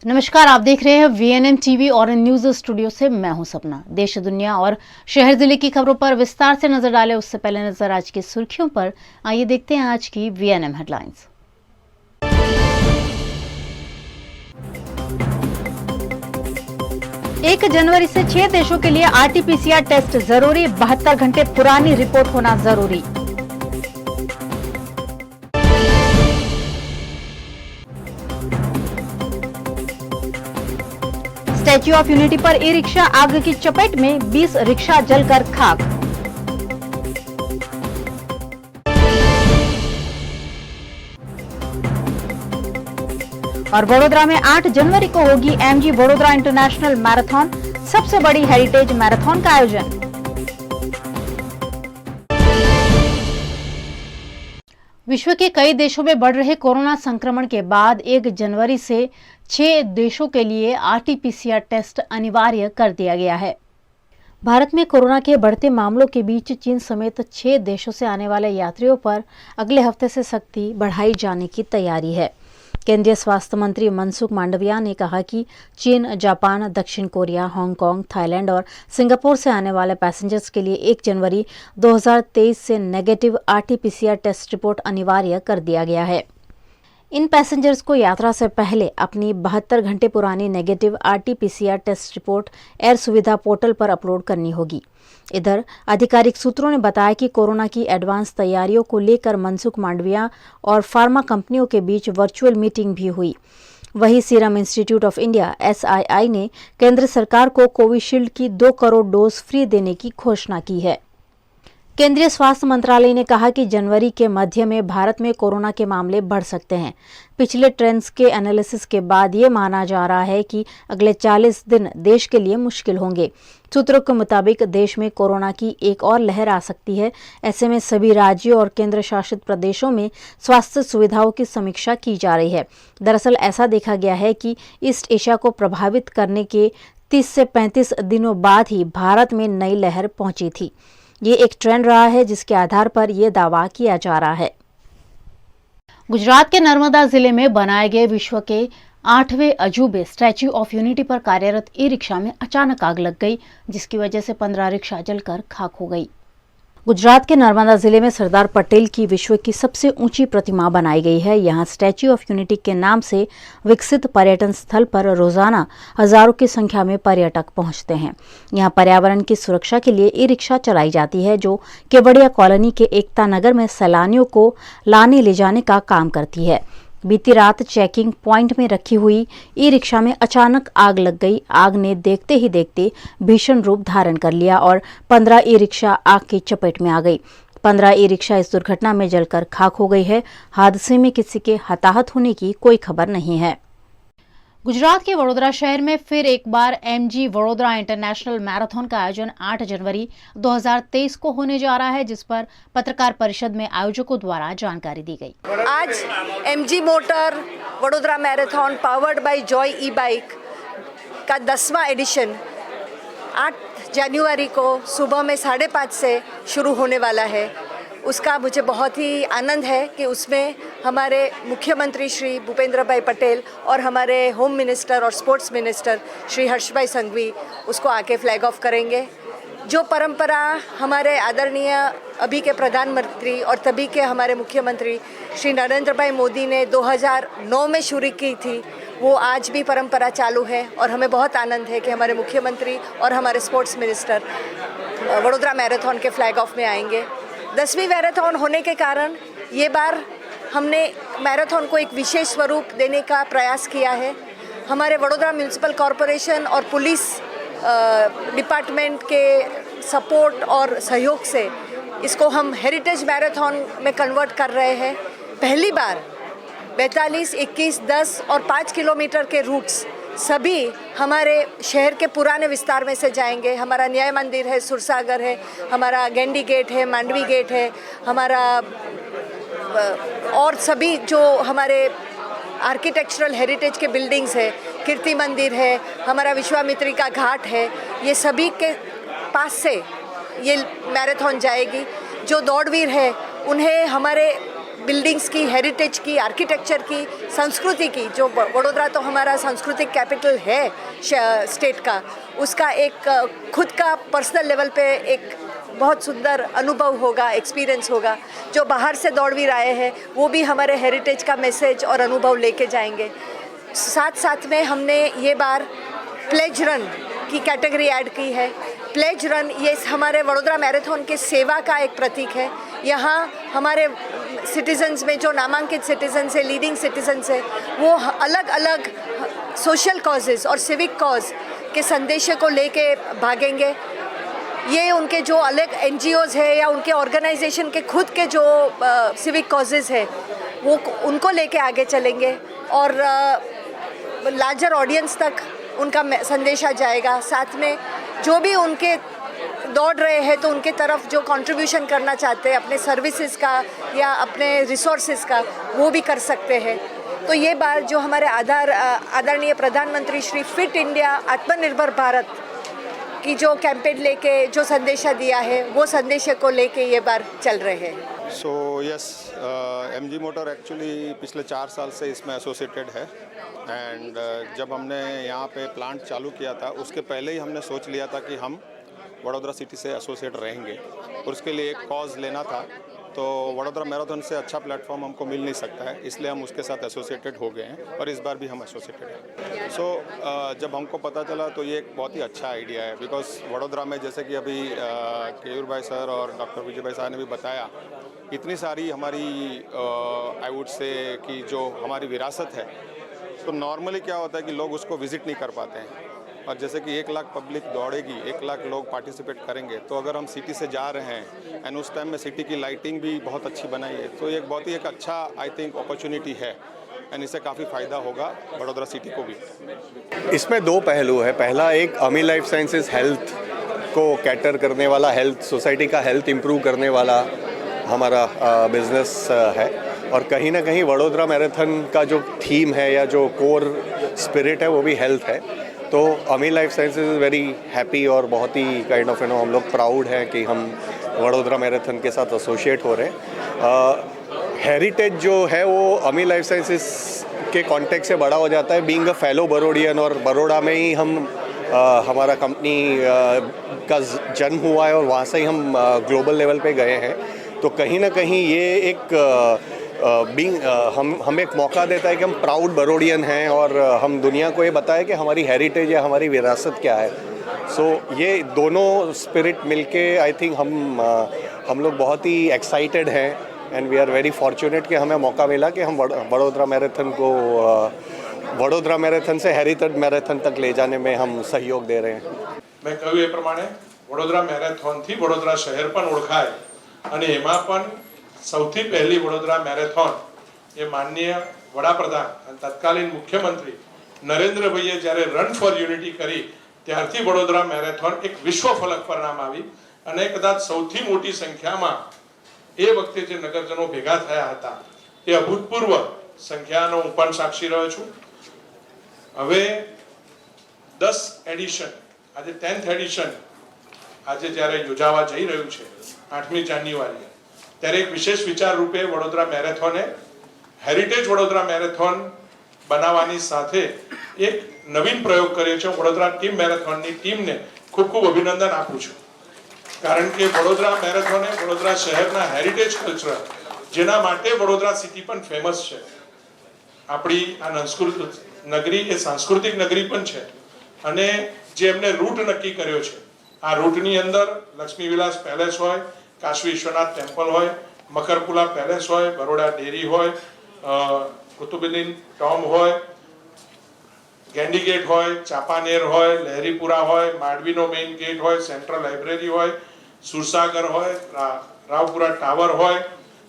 नमस्कार, आप देख रहे हैं VNM टीवी और न्यूज स्टूडियो से मैं हूं सपना। देश दुनिया और शहर जिले की खबरों पर विस्तार से नजर डालें उससे पहले नजर आज की सुर्खियों पर। आइए देखते हैं आज की VNM हेडलाइंस। 1 जनवरी से 6 देशों के लिए RT-PCR टेस्ट जरूरी, 72 घंटे पुरानी रिपोर्ट होना जरूरी। स्टैच्यू ऑफ यूनिटी पर ई-रिक्शा आग की चपेट में, 20 रिक्शा जलकर खाक। और वडोदरा में 8 जनवरी को होगी MG वडोदरा इंटरनेशनल मैराथन, सबसे बड़ी हेरिटेज मैराथन का आयोजन। विश्व के कई देशों में बढ़ रहे कोरोना संक्रमण के बाद 1 जनवरी से 6 देशों के लिए RT-PCR टेस्ट अनिवार्य कर दिया गया है। भारत में कोरोना के बढ़ते मामलों के बीच चीन समेत 6 देशों से आने वाले यात्रियों पर अगले हफ्ते से सख्ती बढ़ाई जाने की तैयारी है। केंद्रीय स्वास्थ्य मंत्री मनसुख मांडविया ने कहा कि चीन, जापान, दक्षिण कोरिया, हांगकांग, थाईलैंड और सिंगापुर से आने वाले पैसेंजर्स के लिए 1 जनवरी 2023 से नेगेटिव RT-PCR टेस्ट रिपोर्ट अनिवार्य कर दिया गया है। इन पैसेंजर्स को यात्रा से पहले अपनी 72 घंटे पुरानी negative RT-PCR test report air Suvidha portal पर अपलोड करनी होगी। इधर आधिकारिक सूत्रों ने बताया कि कोरोना की एडवांस तैयारियों को लेकर मनसुख मांडविया और फार्मा कंपनियों के बीच वर्चुअल मीटिंग भी हुई। वहीं serum institute of India SII ने केंद्र सरकार को कोविशील्ड की 2 करोड़ डोज फ्री देने की घोषणा की है। केंद्रीय स्वास्थ्य मंत्रालय ने कहा कि जनवरी के मध्य में भारत में कोरोना के मामले बढ़ सकते हैं। पिछले ट्रेंड्स के एनालिसिस के बाद ये माना जा रहा है कि अगले 40 दिन देश के लिए मुश्किल होंगे। सूत्रों के मुताबिक देश में कोरोना की एक और लहर आ सकती है। ऐसे में सभी राज्यों और केंद्र शासित प्रदेशों में स्वास्थ्य सुविधाओं की समीक्षा की जा रही है। दरअसल ऐसा देखा गया है कि ईस्ट एशिया को प्रभावित करने के 30 से 35 दिनों बाद ही भारत में नई लहर पहुंची थी। ये एक ट्रेंड रहा है जिसके आधार पर यह दावा किया जा रहा है। गुजरात के नर्मदा जिले में बनाए गए विश्व के 8वें अजूबे स्टैच्यू ऑफ यूनिटी पर कार्यरत ई-रिक्शा में अचानक आग लग गई, जिसकी वजह से 15 रिक्शा जलकर खाक हो गई। गुजरात के नर्मदा जिले में सरदार पटेल की विश्व की सबसे ऊंची प्रतिमा बनाई गई है। यहां स्टैच्यू ऑफ यूनिटी के नाम से विकसित पर्यटन स्थल पर रोजाना हजारों की संख्या में पर्यटक पहुंचते हैं। यहां पर्यावरण की सुरक्षा के लिए ई-रिक्शा चलाई जाती है, जो केवड़िया कॉलोनी के एकता नगर में सैलानियों को लाने ले जाने का काम करती है। बीती रात चेकिंग पॉइंट में रखी हुई ई-रिक्शा में अचानक आग लग गई। आग ने देखते ही देखते भीषण रूप धारण कर लिया और 15 ई-रिक्शा आग की चपेट में आ गई। 15 ई-रिक्शा इस दुर्घटना में जलकर खाक हो गई है। हादसे में किसी के हताहत होने की कोई खबर नहीं है। गुजरात के वडोदरा शहर में फिर एक बार MG वडोदरा इंटरनेशनल मैराथन का आयोजन 8 जनवरी 2023 को होने जा रहा है, जिस पर पत्रकार परिषद में आयोजकों द्वारा जानकारी दी गई। आज MG motor Vadodara marathon powered by joy e bike का 10वां एडिशन 8 जनवरी को सुबह में 5:30 से शुरू होने वाला है। उसका मुझे बहुत ही आनंद है कि उसमें हमारे मुख्यमंत्री श्री भूपेंद्र भाई पटेल और हमारे होम मिनिस्टर और स्पोर्ट्स मिनिस्टर श्री हर्ष भाई संघवी उसको आके फ्लैग ऑफ करेंगे। जो परंपरा हमारे आदरणीय अभी के प्रधानमंत्री और तभी के हमारे मुख्यमंत्री श्री नरेंद्र भाई मोदी ने 2009 में शुरू की थी, वो आज भी परंपरा चालू है और हमें बहुत आनंद है कि हमारे मुख्यमंत्री और हमारे स्पोर्ट्स मिनिस्टर वडोदरा मैराथन के फ्लैग ऑफ में आएंगे। 10वीं मैराथन होने के कारण ये बार हमने मैराथन को एक विशेष स्वरूप देने का प्रयास किया है। हमारे वडोदरा म्यूनिसिपल कॉरपोरेशन और पुलिस डिपार्टमेंट के सपोर्ट और सहयोग से इसको हम हेरिटेज मैराथन में कन्वर्ट कर रहे हैं। पहली बार 42, 21, 10 और 5 किलोमीटर के रूट्स सभी हमारे शहर के पुराने विस्तार में से जाएंगे। हमारा न्याय मंदिर है, सुरसागर है, हमारा गेंडी गेट है, मांडवी गेट है, हमारा और सभी जो हमारे आर्किटेक्चरल हेरिटेज के बिल्डिंग्स है, कीर्ति मंदिर है, हमारा विश्वामित्री का घाट है, ये सभी के पास से ये मैराथन जाएगी। जो दौड़वीर है उन्हें हमारे बिल्डिंग्स की, हेरिटेज की, आर्किटेक्चर की, संस्कृति की, जो वडोदरा तो हमारा सांस्कृतिक कैपिटल है स्टेट का, उसका एक खुद का पर्सनल लेवल पे एक बहुत सुंदर अनुभव होगा, एक्सपीरियंस होगा। जो बाहर से दौड़वीर आए हैं वो भी हमारे हेरिटेज का मैसेज और अनुभव लेके जाएंगे। साथ साथ में हमने ये बार प्लेज रन की कैटेगरी ऐड की है। प्लेज रन ये हमारे वडोदरा मैराथन के सेवा का एक प्रतीक है। यहाँ हमारे सिटीजन्स में जो नामांकित सिटीजन्स है, लीडिंग सिटीजन्स है, वो अलग अलग सोशल कॉजेज़ और सिविक कॉज के संदेश को लेके भागेंगे। ये उनके जो अलग NGOs है या उनके ऑर्गेनाइजेशन के खुद के जो सिविक कॉजेज़ है वो उनको लेके आगे चलेंगे और लार्जर ऑडियंस तक उनका संदेशा जाएगा। साथ में जो भी उनके दौड़ रहे हैं तो उनके तरफ जो कंट्रीब्यूशन करना चाहते हैं अपने सर्विसेज का या अपने रिसोर्सेज का, वो भी कर सकते हैं। तो ये बात जो हमारे आदरणीय प्रधानमंत्री श्री फिट इंडिया आत्मनिर्भर भारत की जो कैंपेन लेके जो संदेशा दिया है, वो संदेश को लेके ये बार चल रहे हैं। So yes, MG motor actually पिछले 4 साल से इसमें एसोसिएटेड है एंड जब हमने यहाँ पे प्लांट चालू किया था उसके पहले ही हमने सोच लिया था कि हम वडोदरा सिटी से एसोसिएट रहेंगे और उसके लिए एक कॉज लेना था। तो वडोदरा मैराथन से अच्छा प्लेटफॉर्म हमको मिल नहीं सकता है, इसलिए हम उसके साथ एसोसिएटेड हो गए हैं और इस बार भी हम एसोसिएटेड हैं। सो जब हमको पता चला तो ये एक बहुत ही अच्छा आइडिया है, बिकॉज वडोदरा में जैसे कि अभी केयूर भाई सर और डॉक्टर विजय भाई साहब ने भी बताया, इतनी सारी हमारी आई वुड से कि जो हमारी विरासत है, तो नॉर्मली क्या होता है कि लोग उसको विज़िट नहीं कर पाते हैं। और जैसे कि 1 लाख पब्लिक दौड़ेगी, 1 लाख लोग पार्टिसिपेट करेंगे, तो अगर हम सिटी से जा रहे हैं एंड उस टाइम में सिटी की लाइटिंग भी बहुत अच्छी बनाई है, तो ये बहुत ही एक अच्छा आई थिंक अपॉर्चुनिटी है एंड इससे काफ़ी फ़ायदा होगा वडोदरा सिटी को भी। इसमें 2 पहलू है। पहला, एक अमी लाइफ साइंसेज हेल्थ को कैटर करने वाला, हेल्थ सोसाइटी का हेल्थ इम्प्रूव करने वाला हमारा बिजनेस है, और कहीं ना कहीं वडोदरा मैराथन का जो थीम है या जो कोर स्पिरिट है वो भी हेल्थ है। तो अमी life sciences is very happy और बहुत ही काइंड ऑफ हम लोग प्राउड हैं कि हम वडोदरा मैराथन के साथ एसोसिएट हो रहे हैं। हेरिटेज जो है वो अमी लाइफ साइंसेज के कॉन्टेक्स्ट से बड़ा हो जाता है, बीइंग अ फेलो बरोडियन, और बड़ौदा में ही हम हमारा कंपनी का जन्म हुआ है और वहाँ से ही हम ग्लोबल लेवल पे गए हैं। तो कहीं ना कहीं ये एक हमें एक मौका देता है कि हम प्राउड बरोडियन हैं और हम दुनिया को ये बताएं कि हमारी हेरिटेज या हमारी विरासत क्या है। सो ये दोनों स्पिरिट मिलके आई थिंक हम लोग बहुत ही एक्साइटेड हैं and we are very fortunate कि हमें मौका मिला कि हम वडोदरा मैराथन को वडोदरा मैराथन से हेरिटेज मैराथन तक ले जाने में हम सहयोग दे रहे हैं। मैं कहूँ ये प्रमाणे वडोदरा मैराथन थी वडोदरा शहर पण ओळखाय અને એમાં પણ સૌથી પહેલી વડોદરા મેરેથોન એ માનનીય વડાપ્રધાન અને તત્કાલીન મુખ્યમંત્રી નરેન્દ્રભાઈએ જ્યારે રન ફોર યુનિટી કરી ત્યારથી વડોદરા મેરેથોન એક વિશ્વ ફલક પર નામ આવી અને કદાચ સૌથી મોટી સંખ્યામાં એ વખતે જે નગરજનો ભેગા થયા હતા એ અભૂતપૂર્વ સંખ્યાનો હું પણ સાક્ષી રહ્યો છું। હવે 10 એડિશન, આજે 10th એડિશન આજે જ્યારે યોજાવા જઈ રહ્યું છે 8મી જાન્યુઆરીએ, ત્યારે એક વિશેષ વિચાર રૂપે વડોદરા મેરેથોને હેરિટેજ વડોદરા મેરેથોન બનાવવાની સાથે એક નવીન પ્રયોગ કર્યો છે। વડોદરા ટીમ મેરેથોનની ટીમને ખૂબ ખૂબ અભિનંદન આપું છું, કારણ કે વડોદરા મેરેથોને વડોદરા શહેરના હેરિટેજ કલ્ચર, જેના માટે વડોદરા સિટી પણ ફેમસ છે, આપણી આ નગરી એ સાંસ્કૃતિક નગરી પણ છે, અને જે એમને રૂટ નક્કી કર્યો છે, આ રૂટની અંદર લક્ષ્મી વિલાસ પેલેસ હોય, કાશી વિશ્વનાથ ટેમ્પલ હોય, મકરપુલા પેલેસ હોય, બરોડા ડેરી હોય, કુતુબુદ્દીન ટોમ્બ હોય, ગેન્ડી ગેટ હોય, ચાપાનેર હોય, લહેરીપુરા હોય, માંડવીનો મેઇન ગેટ હોય, સેન્ટ્રલ લાઇબ્રેરી હોય, સુરસાગર હોય, રાવપુરા ટાવર હોય,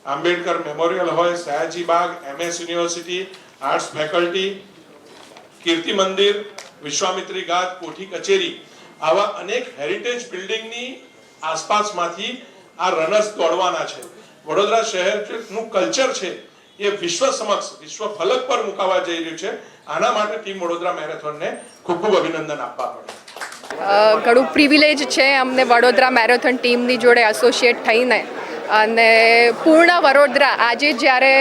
આંબેડકર મેમોરિયલ હોય, સયાજી બાગ, MS university, arts faculty, Kirti Mandir, Vishwamitri ઘાટ, કોઠી કચેરી, આવા અનેક હેરિટેજ બિલ્ડિંગની આસપાસમાંથી આ રનર્સ દોડવાના છે। વડોદરા શહેરનું કલ્ચર છે એ વિશ્વ સમક્ષ, વિશ્વ ફલક પર મુકાવા જઈ રહ્યું છે। આના માટે ટીમ વડોદરા મેરેથોનને ખૂબ ખૂબ અભિનંદન આપવા પડે। ઘણું પ્રિવિલેજ છે અમને વડોદરા મેરેથોન ટીમની જોડે એસોસિએટ થઈને, અને પૂર્ણ વડોદરા આજે જ્યારે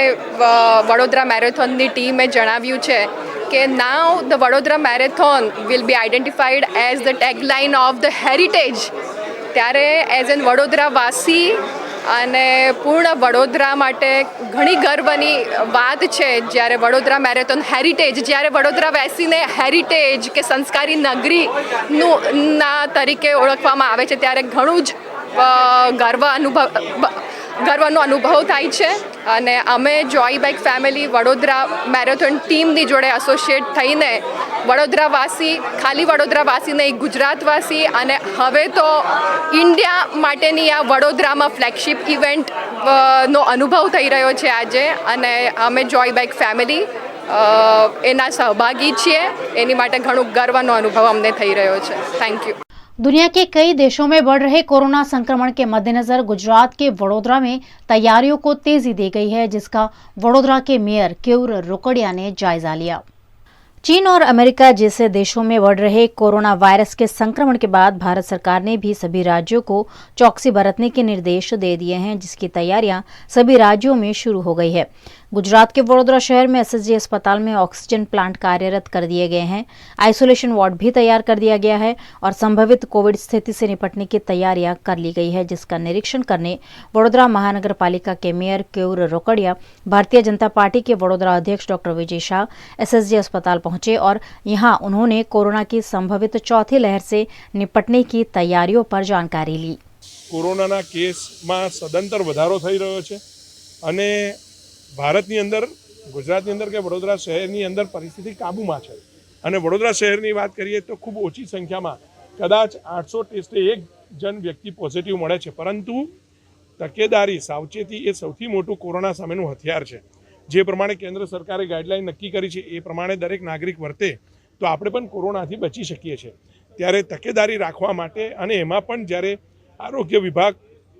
વડોદરા મેરેથોનની ટીમે જણાવ્યું છે કે નાવ the Vadodara marathon will be identified as the tagline of the heritage, ત્યારે એઝ એન વડોદરાવાસી અને પૂર્ણ વડોદરા માટે ઘણી ગર્વની વાત છે જ્યારે વડોદરા મેરેથોન હેરિટેજ, જ્યારે વડોદરા વાસીને હેરિટેજ કે સંસ્કારી નગરીનું ના તરીકે ઓળખવામાં આવે છે, ત્યારે ઘણું જ ગર્વનો અનુભવ થાય છે. અને અમે જોય બાઇક ફેમિલી વડોદરા મેરેથોન ટીમની જોડે એસોસિએટ થઈને વડોદરાવાસી, ખાલી વડોદરાવાસી નહીં, ગુજરાતવાસી અને હવે તો ઇન્ડિયા માટેની આ વડોદરામાં ફ્લેગશિપ ઇવેન્ટ નો અનુભવ થઈ રહ્યો છે આજે. અને અમે જોય બાઇક ફેમિલી એના સહભાગી છીએ, એની માટે ઘણું ગર્વનો અનુભવ અમને થઈ રહ્યો છે. Thank you. दुनिया के कई देशों में बढ़ रहे कोरोना संक्रमण के मद्देनजर गुजरात के वडोदरा में तैयारियों को तेजी दी गई है, जिसका वडोदरा के मेयर केयूर रोकड़िया ने जायजा लिया। चीन और अमेरिका जैसे देशों में बढ़ रहे कोरोना वायरस के संक्रमण के बाद भारत सरकार ने भी सभी राज्यों को चौकसी बरतने के निर्देश दे दिए हैं, जिसकी तैयारियां सभी राज्यों में शुरू हो गई है। गुजरात के वडोदरा शहर में एसएसजी अस्पताल में ऑक्सीजन प्लांट कार्यरत कर दिए गए हैं, आइसोलेशन वार्ड भी तैयार कर दिया गया है और संभावित कोविड स्थिति से निपटने की तैयारियां कर ली गई है, जिसका निरीक्षण करने वडोदरा महानगर पालिका के मेयर केयूर रोकड़िया, भारतीय जनता पार्टी के वडोदरा अध्यक्ष डॉक्टर विजय शाह एसएसजी अस्पताल पहुंचे और यहां उन्होंने कोरोना की संभावित चौथी लहर से निपटने की तैयारियों पर जानकारी ली। કોરોનાના કેસમાં સદંતર વધારો થઈ રહ્યો છે અને ભારતની અંદર, ગુજરાતની અંદર કે વડોદરા શહેરની અંદર પરિસ્થિતિ કાબૂમાં છે. અને વડોદરા શહેરની વાત કરીએ તો ખૂબ ઓછી સંખ્યામાં, કદાચ 800 ટેસ્ટે એક જણ વ્યક્તિ પોઝિટિવ મળે છે, પરંતુ તકેદારી, સાવચેતી એ સૌથી મોટું કોરોના સામેનું હથિયાર છે. જે પ્રમાણે કેન્દ્ર સરકારે ગાઈડલાઈન નક્કી કરી છે એ પ્રમાણે દરેક નાગરિક વર્તે તો આપણે પણ કોરોનાથી બચી શકીએ છીએ. ત્યારે તકેદારી રાખવા માટે અને એમાં પણ જ્યારે આરોગ્ય વિભાગ,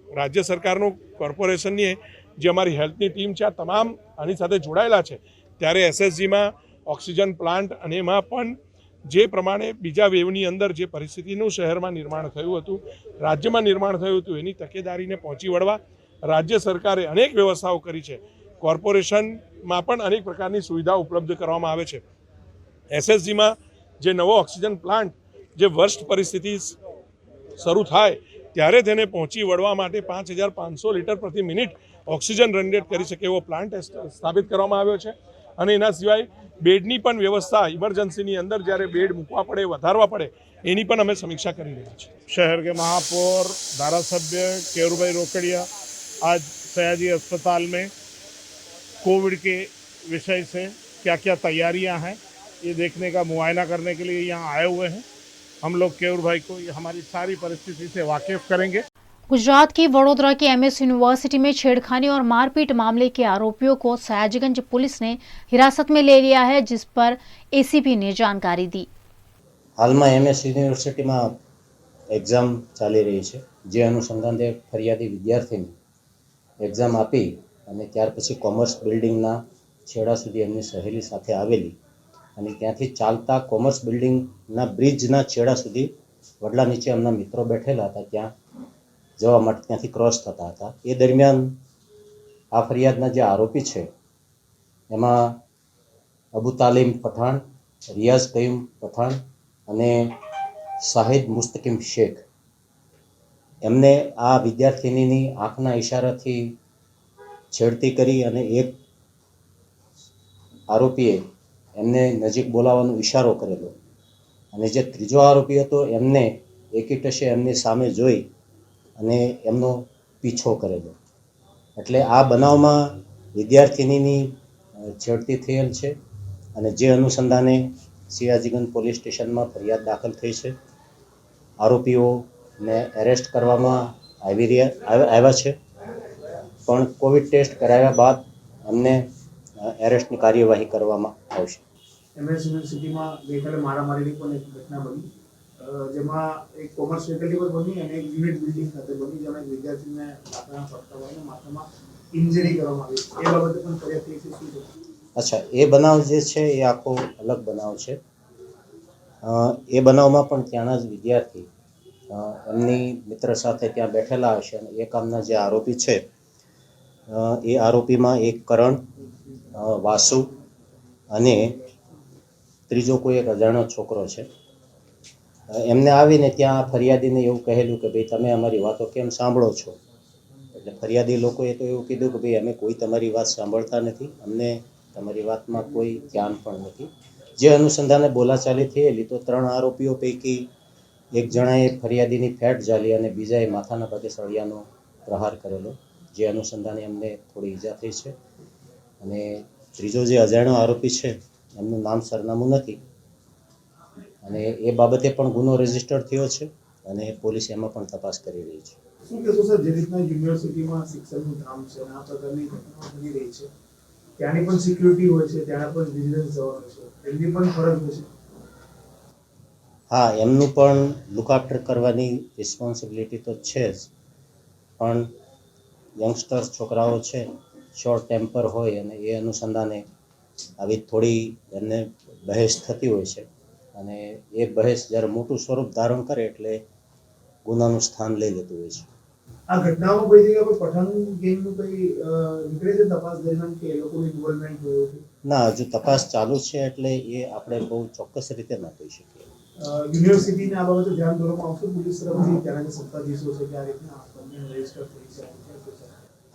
રાજ્ય સરકારનું, કોર્પોરેશનની જે અમારી હેલ્થની ટીમ છે, આ તમામ આની સાથે જોડાયેલા છે, ત્યારે એસએસજીમાં ઓક્સિજન પ્લાન્ટ અને એમાં પણ જે પ્રમાણે બીજા વેવની અંદર જે પરિસ્થિતિનું શહેરમાં નિર્માણ થયું હતું, રાજ્યમાં નિર્માણ થયું હતું, એની તકેદારીને પહોંચી વળવા રાજ્ય સરકારે અનેક વ્યવસ્થાઓ કરી છે. કોર્પોરેશનમાં પણ અનેક પ્રકારની સુવિધા ઉપલબ્ધ કરવામાં આવે છે. એસએસજીમાં જે નવો ઓક્સિજન પ્લાન્ટ, જે વર્સ્ટ પરિસ્થિતિ શરૂ થાય ત્યારે તેને પહોંચી વળવા માટે 5500 લીટર પ્રતિ મિનિટ ઓક્સિજન જનરેટ કરી શકે એવો પ્લાન્ટ સ્થાપિત કરવામાં આવ્યો છે. અને એના સિવાય બેડની પણ વ્યવસ્થા, ઇમરજન્સીની અંદર જ્યારે બેડ મૂકવા પડે, વધારવા પડે, એની પણ અમે સમીક્ષા કરી રહ્યા છીએ. शहर के महापौर धारासभ्य केयूरभाई रोकड़िया आज सयाजी अस्पताल में कोविड के विषय से क्या क्या तैयारियां हैं ये देखने का मुआयना करने के लिए यहाँ आए हुए हैं. हम लोग केयूर भाई को हमारी सारी परिस्थिति से वाकिफ करेंगे. गुजरात की वडोदरा की एमएस यूनिवर्सिटी में छेड़खानी और मारपीट मामले के आरोपियों को सयाजीगंज पुलिस ने हिरासत में ले लिया है, जिस पर एसीपी ने जानकारी दी। हाल में एमएस यूनिवर्सिटी में एग्जाम चाली रही है, जे अनुसंधाने फरियादी विद्यार्थी एग्जाम आपी અને ત્યાર પછી કોમર્સ બિલ્ડિંગના છેડા સુધી એમની સહેલી સાથે આવેલી અને ત્યાંથી ચાલતા કોમર્સ બિલ્ડિંગના બ્રિજના છેડા સુધી વડલા નીચે એમના મિત્રો બેઠેલા હતા, ત્યાં જવા માટે ત્યાંથી ક્રોસ થતા હતા. એ દરમિયાન આ ફરિયાદના જે આરોપી છે એમાં અબુ તાલીમ પઠાણ, રિયાઝ કયુમ પઠાણ અને શાહિદ મુસ્તકીમ શેખ, એમને આ વિદ્યાર્થિનીની આંખના ઇશારાથી છેડતી કરી અને એક આરોપીએ એમને નજીક બોલાવવાનો ઇશારો કરેલો અને જે ત્રીજો આરોપી હતો એમને એકીટશે એમની સામે જોઈ અને એમનો પીછો કરેલો. એટલે આ બનાવમાં વિદ્યાર્થિનીની છેડતી થયેલ છે અને જે અનુસંધાને સયાજીગંજ પોલીસ સ્ટેશનમાં ફરિયાદ દાખલ થઈ છે. આરોપીઓને એરેસ્ટ કરવામાં આવ્યા છે, પણ કોવિડ ટેસ્ટ કરાવ્યા બાદ અમને એરેસ્ટની કાર્યવાહી કરવામાં આવશે. એમએસ યુનિવર્સિટીમાં ગઈકાલે મારામારીની પણ એક ઘટના બની, જેમાં એક કોમર્સ ફેકલ્ટી પર બની અને એક યુનિટ બિલ્ડિંગ ખાતે બની, જેમાં એક વિદ્યાર્થીને આપણા ફટકાવાને માથામાં ઇન્જરી કરવામાં આવી. એ બાબતે પણ ફરિયાદ થઈ છે, શું છે? અચ્છા, એ બનાવ જે છે એ આખો અલગ બનાવ છે. એ બનાવમાં પણ ત્યાંના જ વિદ્યાર્થી એમની મિત્ર સાથે ત્યાં બેઠેલા હશે અને એ કામના જે આરોપી છે એ આરોપીમાં એક કરણ, વાસુ અને ત્રીજો કોઈ એક અજાણ્યો છોકરો છે. એમને આવીને ત્યાં ફરિયાદીને એવું કહેલું કે ભાઈ તમે અમારી વાતો કેમ સાંભળો છો? એટલે ફરિયાદી લોકોએ તો એવું કીધું કે ભાઈ અમે કોઈ તમારી વાત સાંભળતા નથી, અમને તમારી વાતમાં કોઈ ધ્યાન પણ નથી. જે અનુસંધાને બોલાચાલી થયેલી તો 3 આરોપીઓ પૈકી એક જણાએ ફરિયાદીની ફેટ ઝાલી અને બીજાએ માથાના ભાગે સળિયાનો પ્રહાર કરેલો, જે અનુસંધાને એમને થોડી ઈજા થઈ છે. અને ત્રીજો જે અજાણ્યો આરોપી છે એમનું નામ સરનામું નથી અને એ બાબતે પણ ગુનો રજીસ્ટર થયો છે અને પોલીસ એમાં પણ તપાસ કરી રહી છે. શું કહેશો સર, જે રીતના યુનિવર્સિટીમાં શિક્ષણનું કામ છે અને આ પ્રકારની ઘટનાઓ બની રહી છે, ત્યાંની પણ સિક્યુરિટી હોય છે, ત્યાં પણ વિજિલન્સ જવાનું છે, એમની પણ ફરજ હોય છે? હા, એમનું પણ લુક આફ્ટર કરવાની રિસ્પોન્સિબિલિટી તો છે જ, પણ યંગસ્ટર છોકરાઓ છે, શોર્ટ ટેમ્પર હોય અને એ અનુસંધાને આવી થોડી એમને બહેસ થતી હોય છે અને એ બહેસ જ્યારે મોટું સ્વરૂપ ધારણ કરે એટલે ગુનાનું સ્થાન લઈ લેતું હોય છે. આ ઘટનાઓમાં કોઈ જગ્યાએ કોઈ પઠાણ ગેંગનું કોઈ નીકળે છે તપાસ દરમિયાન કે એ લોકોનું ઇન્વોલ્વમેન્ટ હોય છે? ના, હજુ તપાસ ચાલુ છે એટલે એ આપણે બહુ ચોક્કસ રીતે ના કહી શકીએ. યુનિવર્સિટીને આ બાબતે ધ્યાન દોરવામાં આવશે પોલીસ તરફથી, ત્યાંના જે સત્તાધીશો છે કે આ રીતના કમ્પ્લેન રજીસ્ટર થઈ છે?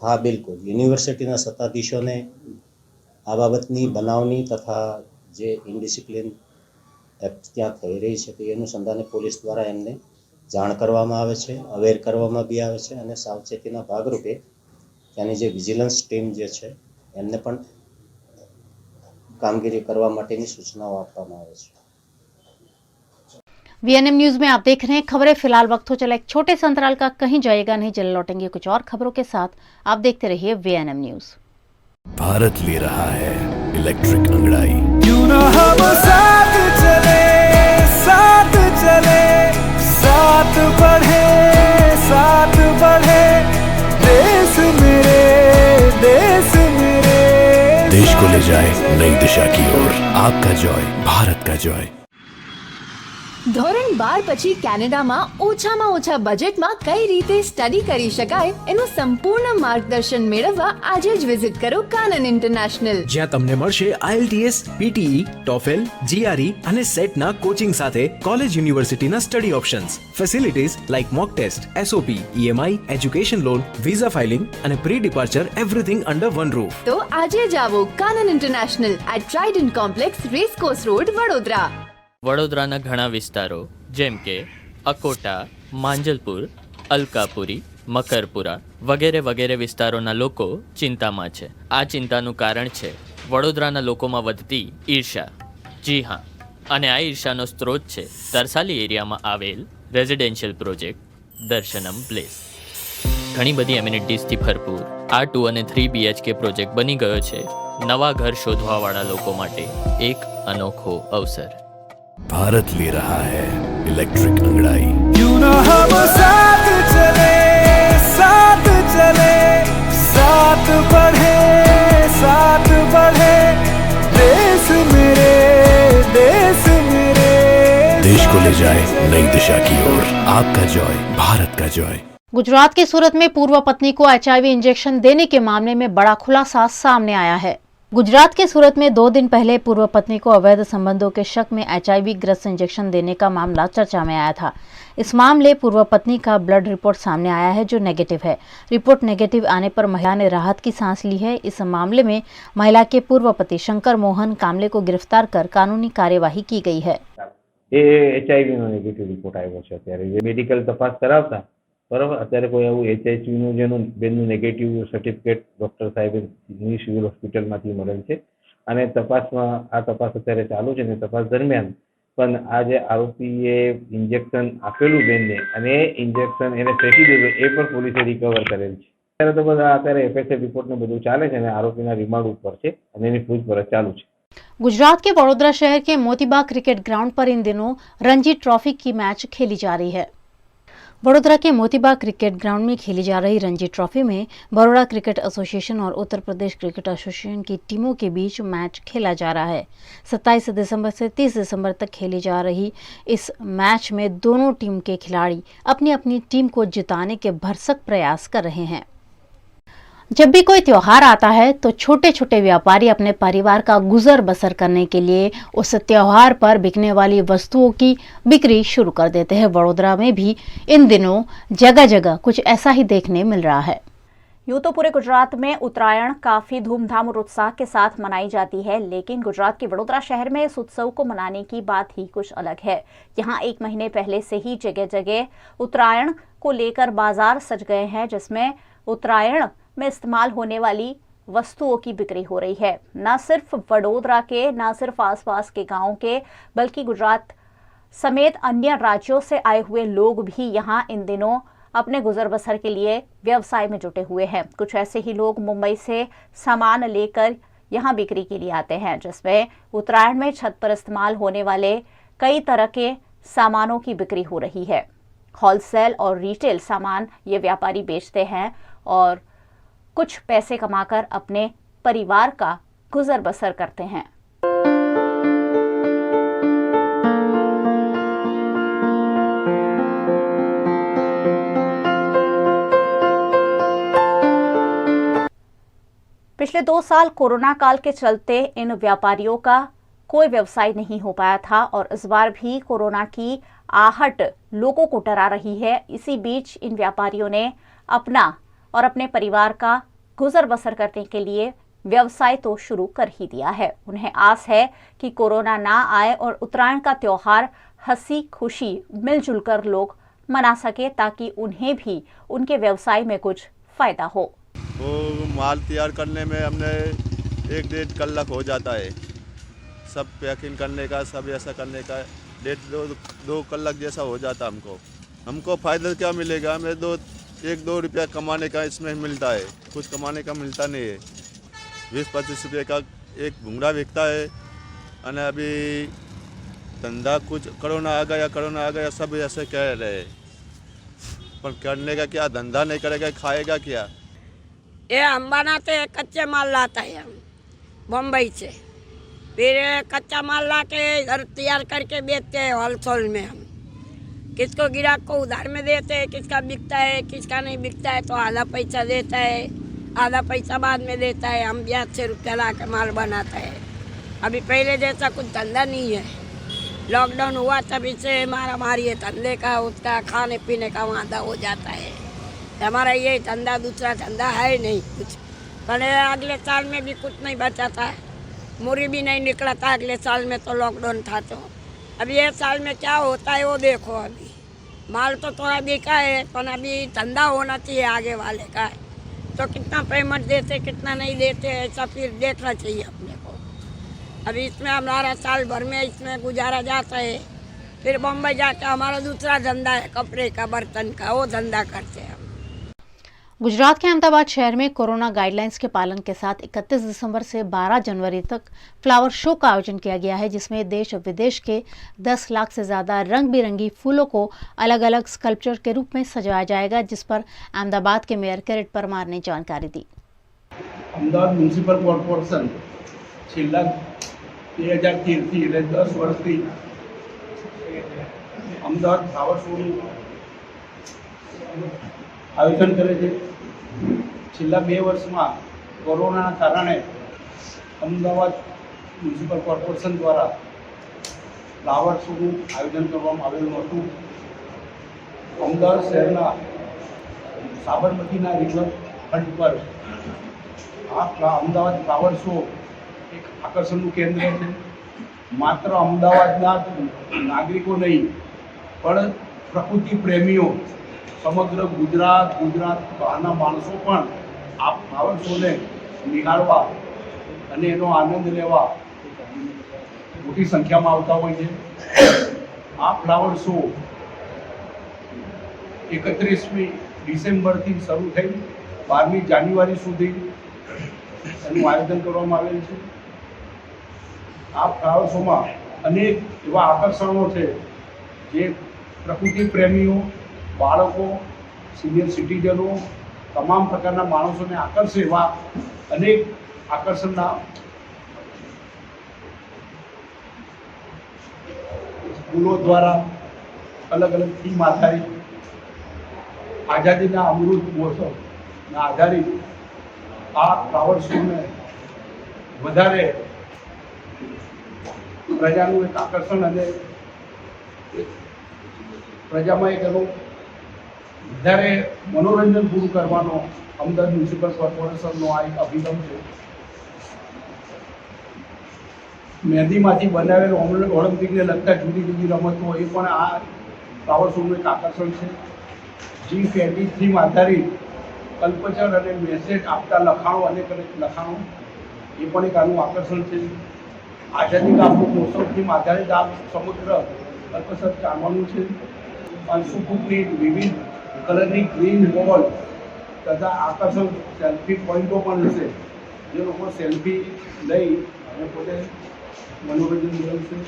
હા, બિલકુલ. યુનિવર્સિટીના સત્તાધીશોને આ બાબતની બનાવની તથા જે ઇનડિસિપ્લિન એક્ટ ત્યાં થઈ રહી છે તે અનુસંધાને પોલીસ દ્વારા એમને જાણ કરવામાં આવે છે, અવેર કરવામાં બી આવે છે અને સાવચેતીના ભાગરૂપે ત્યાંની જે વિજિલન્સ ટીમ જે છે એમને પણ કામગીરી કરવા માટેની સૂચનાઓ આપવામાં આવે છે. वीएनएम न्यूज में आप देख रहे हैं खबरें। फिलहाल वक्त हो चला एक छोटे से अंतराल का, कहीं जाएगा नहीं, जल्द लौटेंगे कुछ और खबरों के साथ। आप देखते रहिए वीएनएम न्यूज। भारत ले रहा है इलेक्ट्रिक अंगड़ाई। क्यों ना हम साथ चले, साथ चले, साथ बढ़े, साथ बढ़े, देश मेरे, देश मेरे, देश को ले जाए नई दिशा की ओर। आपका जॉय, भारत का जॉय। ધોરણ 12 પછી કેનેડામાં ઓછામાં ઓછા બજેટમાં કઈ રીતે સ્ટડી કરી શકાય એનું સંપૂર્ણ માર્ગદર્શન મેળવવા આજે જ વિઝિટ કરો કાનન ઇન્ટરનેશનલ, જ્યાં તમને મળશે IELTS, PTE, TOEFL, GRE અને સેટના કોચિંગ સાથે કોલેજ યુનિવર્સિટીના study options, facilities like mock test, SOP, EMI, education loan, visa filing અને pre departure, everything under one roof. તો આજે જ આવો Kanan international at trident complex, racecourse road, Vadodara. વડોદરાના ઘણા વિસ્તારો જેમ કે અકોટા, માંજલપુર, અલકાપુરી, મકરપુરા વગેરે વગેરે વિસ્તારોના લોકો ચિંતામાં છે. આ ચિંતાનું કારણ છે વડોદરાના લોકોમાં વધતી ઈર્ષા. જી હા, અને આ ઈર્ષાનો સ્ત્રોત છે તરસાલી એરિયામાં આવેલ રેઝિડેન્શિયલ પ્રોજેક્ટ દર્શનમ પ્લેસ. ઘણી બધી એમિનિટીઝથી ભરપૂર આ 2 અને 3 BHK પ્રોજેક્ટ બની ગયો છે નવા ઘર શોધવાવાળા લોકો માટે એક અનોખો અવસર. भारत ले रहा है इलेक्ट्रिक अंगड़ाई। क्यों ना हम साथ चले, साथ चले, साथ बढ़े, साथ बढ़े, देश मेरे, देश मेरे, देश को ले जाए नई दिशा की ओर। आपका जॉय, भारत का जॉय। गुजरात के सूरत में पूर्व पत्नी को HIV इंजेक्शन देने के मामले में बड़ा खुलासा सामने आया है। गुजरात के सूरत में 2 दिन पहले पूर्व पत्नी को अवैध संबंधों के शक में HIV ग्रस्त इंजेक्शन देने का मामला चर्चा में आया था। इस मामले पूर्व पत्नी का ब्लड रिपोर्ट सामने आया है जो नेगेटिव है। रिपोर्ट नेगेटिव आने पर महिला ने राहत की सांस ली है। इस मामले में महिला के पूर्व पति शंकर मोहन कामले को गिरफ्तार कर कानूनी कार्यवाही की गई है। HIV નો નેગેટિવ રિપોર્ટ આવ્યો છે. અત્યારે જે મેડિકલ તપાસ કરાવતા બરાબર, અત્યારે કોઈ એવું HIV નું જેનું બેનનું નેગેટિવ સર્ટિફિકેટ ડૉક્ટર સાહેબની સિવિલ હોસ્પિટલમાંથી મળેલ છે અને તપાસમાં આ તપાસ અત્યારે ચાલુ છે. અને તપાસ દરમિયાન પણ આ જે આરોપીએ ઇન્જેક્શન આપેલું બેનને અને ઇન્જેક્શન એને ફેંકી દીધું એ પણ પોલીસે રિકવર કરેલ છે. અત્યારે તો બધા અત્યારે FSA રિપોર્ટને બધું ચાલે છે અને આરોપીના રિમાન્ડ ઉપર છે અને એની પૂછપરછ ચાલુ છે. गुजरात के वडोदरा शहर के मोतीबाग क्रिकेट ग्राउंड पर इन दिनों रणजी ट्रॉफी की मैच खेली जा रही है। वडोदरा के मोतीबाग क्रिकेट ग्राउंड में खेली जा रही रणजी ट्रॉफी में बड़ौदा क्रिकेट एसोसिएशन और उत्तर प्रदेश क्रिकेट एसोसिएशन की टीमों के बीच मैच खेला जा रहा है। 27 दिसंबर से 30 दिसंबर तक खेली जा रही इस मैच में दोनों टीम के खिलाड़ी अपनी अपनी टीम को जिताने के भरसक प्रयास कर रहे हैं। जब भी कोई त्योहार आता है तो छोटे छोटे व्यापारी अपने परिवार का गुजर बसर करने के लिए उस त्योहार पर बिकने वाली वस्तुओं की बिक्री शुरू कर देते हैं। वडोदरा में भी इन दिनों जगह जगह कुछ ऐसा ही देखने मिल रहा है। यूँ तो पूरे गुजरात में उत्तरायण काफी धूमधाम और उत्साह के साथ मनाई जाती है, लेकिन गुजरात के वडोदरा शहर में इस उत्सव को मनाने की बात ही कुछ अलग है। यहाँ 1 महीने पहले से ही जगह जगह उत्तरायण को लेकर बाजार सज गए हैं, जिसमें उत्तरायण में इस्तेमाल होने वाली वस्तुओं की बिक्री हो रही है। न सिर्फ वडोदरा के, न सिर्फ आसपास के गाँव के, बल्कि गुजरात समेत अन्य राज्यों से आए हुए लोग भी यहाँ इन दिनों अपने गुजर बसर के लिए व्यवसाय में जुटे हुए हैं। कुछ ऐसे ही लोग मुंबई से सामान लेकर यहाँ बिक्री के लिए आते हैं, जिसमें उत्तरायण में छत पर इस्तेमाल होने वाले कई तरह के सामानों की बिक्री हो रही है। होलसेल और रिटेल सामान ये व्यापारी बेचते हैं और कुछ पैसे कमाकर अपने परिवार का गुजर बसर करते हैं। पिछले 2 साल कोरोना काल के चलते इन व्यापारियों का कोई व्यवसाय नहीं हो पाया था और इस बार भी कोरोना की आहट लोगों को डरा रही है। इसी बीच इन व्यापारियों ने अपना और अपने परिवार का गुजर बसर करने के लिए व्यवसाय तो शुरू कर ही दिया है। उन्हें आस है कि कोरोना ना आए और उत्तरायण का त्योहार हंसी खुशी मिलजुल कर लोग मना सके, ताकि उन्हें भी उनके व्यवसाय में कुछ फायदा हो। वो माल तैयार करने में हमने 1-1.5 कलाक हो जाता है, सब पैकिंग करने का, सब ऐसा करने का 1.5-2 कलाक जैसा हो जाता हमको फ़ायदा क्या मिलेगा? हमें 1-2 रुपया कमाने का इसमें मिलता है, कुछ कमाने का मिलता नहीं है। 20-25 रुपये का एक घुंघरा बिकता है। और अभी धंधा कुछ कोरोना आ गया सब ऐसे कह रहे, पर करने का क्या? धंधा नहीं करेगा खाएगा क्या? ये हम बनाते हैं, कच्चे माल लाता है हम बम्बई से, फिर कच्चा माल ला के इधर तैयार करके बेचते हैं होलसेल में। हम किसको ग्राहक को उधार में देते हैं, किसका बिकता है किसका नहीं बिकता है तो आधा पैसा देता है, आधा पैसा बाद में देता है। हम ब्याज से रुपया ला के माल बनाता है। अभी पहले जैसा कुछ धंधा नहीं है। लॉकडाउन हुआ तभी से मारा मारी है धंधे का, उसका खाने पीने का वादा हो जाता है। हमारा ये धंधा, दूसरा धंधा है नहीं कुछ। पर अगले साल में भी कुछ नहीं बचा था, मुरी भी नहीं निकला था अगले साल में, तो लॉकडाउन था। तो अभी ये साल में क्या होता है वो देखो। अभी माल तो थोड़ा बिका है, पर अभी धंधा होना चाहिए आगे वाले का, तो कितना पेमेंट देते कितना नहीं देते ऐसा फिर देखना चाहिए अपने को। अभी इसमें हमारा साल भर में इसमें गुजारा जाता है, फिर बम्बई जाके हमारा दूसरा धंधा है कपड़े का, बर्तन का, वो धंधा करते हैं। गुजरात के अहमदाबाद शहर में कोरोना गाइडलाइंस के पालन के साथ 31 दिसंबर से 12 जनवरी तक फ्लावर शो का आयोजन किया गया है, जिसमें देश विदेश के 10 लाख से ज्यादा रंग बिरंगी फूलों को अलग अलग स्कल्पचर के रूप में सजाया जाएगा, जिस पर अहमदाबाद के मेयर किरीट परमार ने जानकारी दी। अहमदाबाद म्युनिसिपल कॉर्पोरेशन છેલ્લા 2013 થી 10 વર્ષથી અમદાવાદ ફ્લાવર શોનું આયોજન કરે છે। છેલ્લા 2 વર્ષમાં કોરોનાના કારણે અમદાવાદ મ્યુનિસિપલ કોર્પોરેશન દ્વારા ફ્લાવર શોનું આયોજન કરવામાં આવેલું હતું। અમદાવાદ શહેરના સાબરમતીના રિવરફ્રન્ટ પર અમદાવાદ ફ્લાવર શો એક આકર્ષણનું કેન્દ્ર છે। માત્ર અમદાવાદના નાગરિકો નહીં પણ પ્રકૃતિ પ્રેમીઓ સમગ્ર ગુજરાત બહારના માણસો પણ આ ફ્લાવર શોને નિહાળવા અને એનો આનંદ લેવા મોટી સંખ્યામાં આવતા હોય છે। આ ફ્લાવર શો 31મી ડિસેમ્બરથી શરૂ થઈ 12મી જાન્યુઆરી સુધી એનું આયોજન કરવામાં આવેલ છે। આ ફ્લાવર શોમાં અનેક એવા આકર્ષણો છે જે પ્રકૃતિ પ્રેમીઓ, બાળકો, સિનિયર સિટીઝનો, તમામ પ્રકારના માણસોને આકર્ષે એવા અનેક આકર્ષણના સ્કૂલો દ્વારા અલગ અલગ થીમ આધારિત આઝાદીના અમૃત મહોત્સવના આધારિત આ ફ્લાવર શોને વધારે પ્રજાનું એક આકર્ષણ અને પ્રજામાં એક એનું વધારે મનોરંજન પૂરું કરવાનો અમદાવાદ મ્યુનિસિપલ કોર્પોરેશનનો આ એક અભિગમ છે. મહેંદીમાંથી બનાવેલ ઓલિમ્પિકને લગતા જુદી જુદી રમતો એ પણ આ ફ્લાવર શોનું એક આકર્ષણ છે. G20 થીમ આધારિત કલ્પચર અને મેસેજ આપતા લખાણો અનેક લખાણો એ પણ એક આનું આકર્ષણ છે. આઝાદી કા અમૃત મહોત્સવ થીમ આધારિત આ સમુદ્ર કલ્પચર જાણવાનું છે. 500 ફૂટની વિવિધ કલરની ગ્રીન વોલ તથા આકર્ષક સેલ્ફી પોઈન્ટો પણ હશે, જે લોકો સેલ્ફી લઈ અને પોતે મનોરંજન મેળવશે.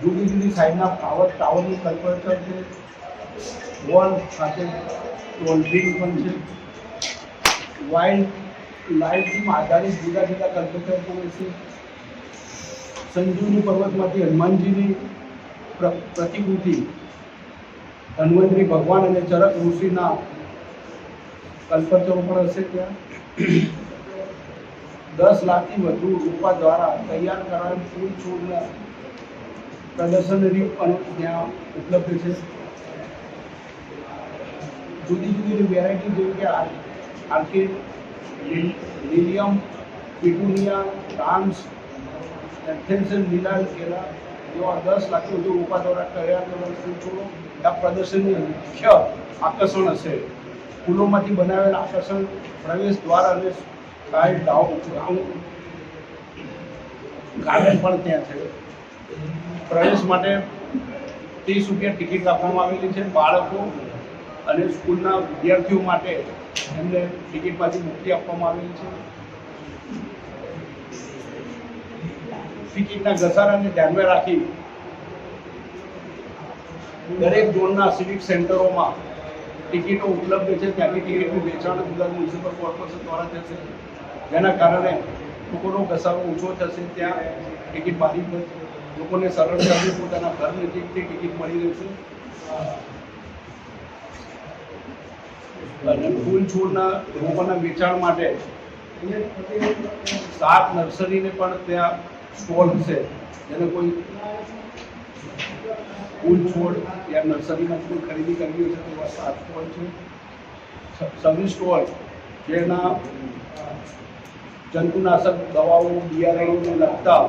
જુદી જુદી સાઈઝના ટાવરની કલ્પચર છે. વોલ સાથે ડોલ્ફિન પણ છે. વાઇલ્ડ લાઇફથી આધારિત જુદા જુદા કલ્પચર પણ છે. સંજીવની પર્વતમાંથી હનુમાનજીની પ્રતિકૃતિ, ધન્વંતરી ભગવાન અને ચરક ઋષિના કલ્પચરો પણ હશે. ત્યાં 10 લાખથી વધુ રૂપા દ્વારા તૈયાર કરાયેલ ફૂલ છોડના પ્રદર્શનરી પણ ત્યાં ઉપલબ્ધ છે. જુદી જુદી વેરાયટી જેવી કે આર્કિડ, લિલિયમ, પિટુનિયા, ડાન્સ, એન્થેન્સન, લીલા કેલા જેવા 10 લાખથી વધુ રૂપા દ્વારા તૈયાર કરેલા ફૂલ છોડો આ પ્રદર્શનની મુખ્ય આકર્ષણ હશે. ફૂલોમાંથી બનાવેલ આકર્ષણ પ્રવેશ દ્વાર અને ગાર્ડન પણ ત્યાં છે. પ્રવેશ માટે 30 રૂપિયા ટિકિટ આપવામાં આવેલી છે. બાળકો અને સ્કૂલના વિદ્યાર્થીઓ માટે એમને ટિકિટમાંથી મુક્તિ આપવામાં આવેલી છે. ટિકિટના ઘસારાને ધ્યાનમાં રાખી દરેક ઝોનના સિવિક સેન્ટરોમાં ટિકિટો ઉપલબ્ધ છે. ત્યાંથી ટિકિટનું વેચાણ અમદાવાદ મ્યુનિસિપલ કોર્પોરેશન દ્વારા થશે, જેના કારણે લોકોનો ઘસારો ઓછો થશે. ત્યાં ટિકિટ બારી લોકોને સરળતાથી પોતાના ઘર નજીકથી ટિકિટ મળી રહેશે. અને ફૂલ છોડના રોપોના વેચાણ માટે 7 નર્સરીને પણ ત્યાં સ્ટોલ છે. જેને કોઈ ફૂલ છોડ યા નર્સરીમાં કોઈ ખરીદી કરવી હશે તો 7 સ્ટોલ છે. 26 સ્ટોલ જેના જંતુનાશક દવાઓ, બિયારણોને લગતા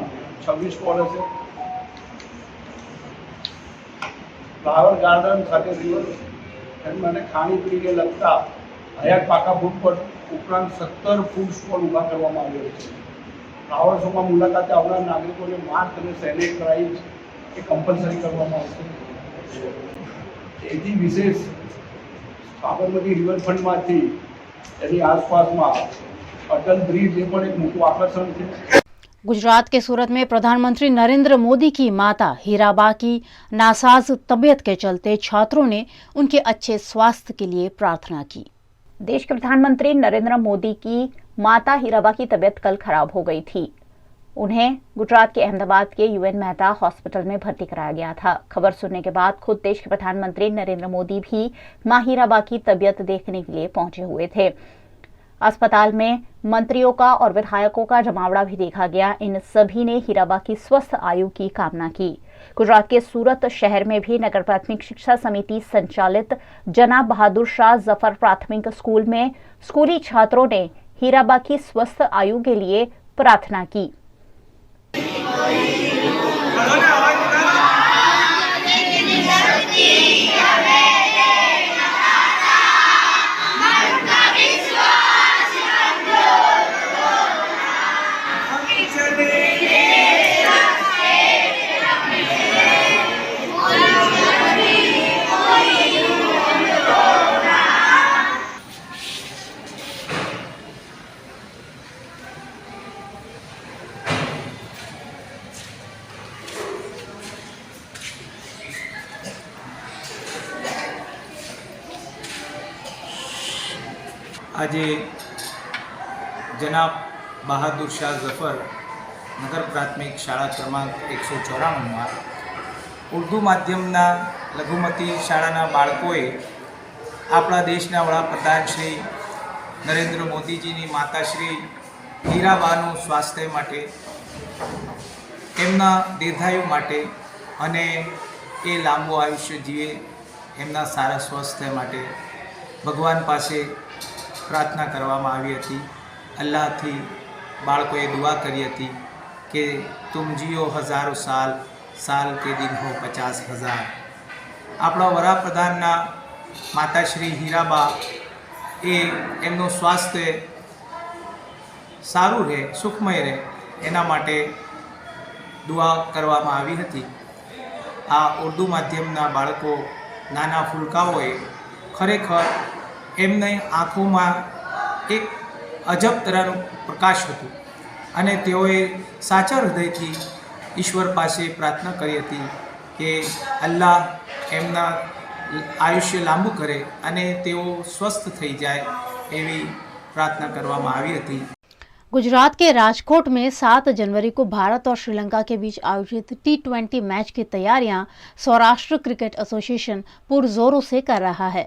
26 સ્ટોલ હશે. ફ્લાવર ગાર્ડન સાથે રિવર અને ખાણીપીણીને લગતા હયાત પાકા ફૂડ પર ઉપરાંત 17 ફૂડ સ્ટોલ ઊભા કરવામાં આવ્યો છે. ફ્લાવર શોમાં મુલાકાતે આવનાર નાગરિકોને માસ્ક અને સેનેટાઇઝ એ કમ્પલસરી કરવામાં આવશે. એથી વિશેષ સાબરમતી રિવરફ્રન્ટમાંથી એની આસપાસમાં અટલ બ્રિજ એ પણ એક મોટું આકર્ષણ છે. गुजरात के सूरत में प्रधानमंत्री नरेंद्र मोदी की माता हीराबा की नासाज तबीयत के चलते छात्रों ने उनके अच्छे स्वास्थ्य के लिए प्रार्थना की. देश के प्रधानमंत्री नरेंद्र मोदी की माता हीराबा की तबीयत कल खराब हो गई थी. उन्हें गुजरात के अहमदाबाद के UN मेहता हॉस्पिटल में भर्ती कराया गया था. खबर सुनने के बाद खुद देश के प्रधानमंत्री नरेंद्र मोदी भी मां हीराबा की तबीयत देखने के लिए पहुंचे हुए थे. अस्पताल में मंत्रियों का और विधायकों का जमावड़ा भी देखा गया. इन सभी ने हीराबा की स्वस्थ आयु की कामना की. गुजरात के सूरत शहर में भी नगर प्राथमिक शिक्षा समिति संचालित जनाब बहादुर शाह जफर प्राथमिक स्कूल में स्कूली छात्रों ने हीराबा की स्वस्थ आयु के लिए प्रार्थना की. આજે જનાબ બહાદુર શાહ ઝફર નગર પ્રાથમિક શાળા ક્રમાંક 194માં ઉર્દુ માધ્યમના લઘુમતી શાળાના બાળકોએ આપણા દેશના વડાપ્રધાન શ્રી નરેન્દ્ર મોદીજીની માતાશ્રી હીરાબાનું સ્વાસ્થ્ય માટે, એમના દીર્ઘાયુ માટે અને એ લાંબુ આયુષ્ય જીવે એમના સારા સ્વાસ્થ્ય માટે ભગવાન પાસે પ્રાર્થના કરવામાં આવી હતી. અલ્લાહથી બાળકોએ દુઆ કરી હતી કે તુમ જીઓ હજારો સાલ, સાલ કે દિન હો 50,000. આપણા વડાપ્રધાનના માતાશ્રી હીરાબા એ એમનું સ્વાસ્થ્ય સારું રહે, સુખમય રહે એના માટે દુઆ કરવામાં આવી હતી. આ ઉર્દુ માધ્યમના બાળકો, નાના ફૂલકાઓએ ખરેખર એમની આંખોમાં એક અજબ તરહનો પ્રકાશ હતું અને તેઓએ સાચા હૃદયથી ઈશ્વર પાસે પ્રાર્થના કરી હતી કે અલ્લાહ એમના આયુષ્ય લાંબુ કરે અને તેઓ સ્વસ્થ થઈ જાય એવી प्रार्थना કરવામાં આવી હતી. गुजरात के राजकोट में 7 जनवरी को भारत और श्रीलंका के बीच आयोजित T20 मैच की तैयारियां सौराष्ट्र क्रिकेट एसोसिएशन पुरजोरों से कर रहा है.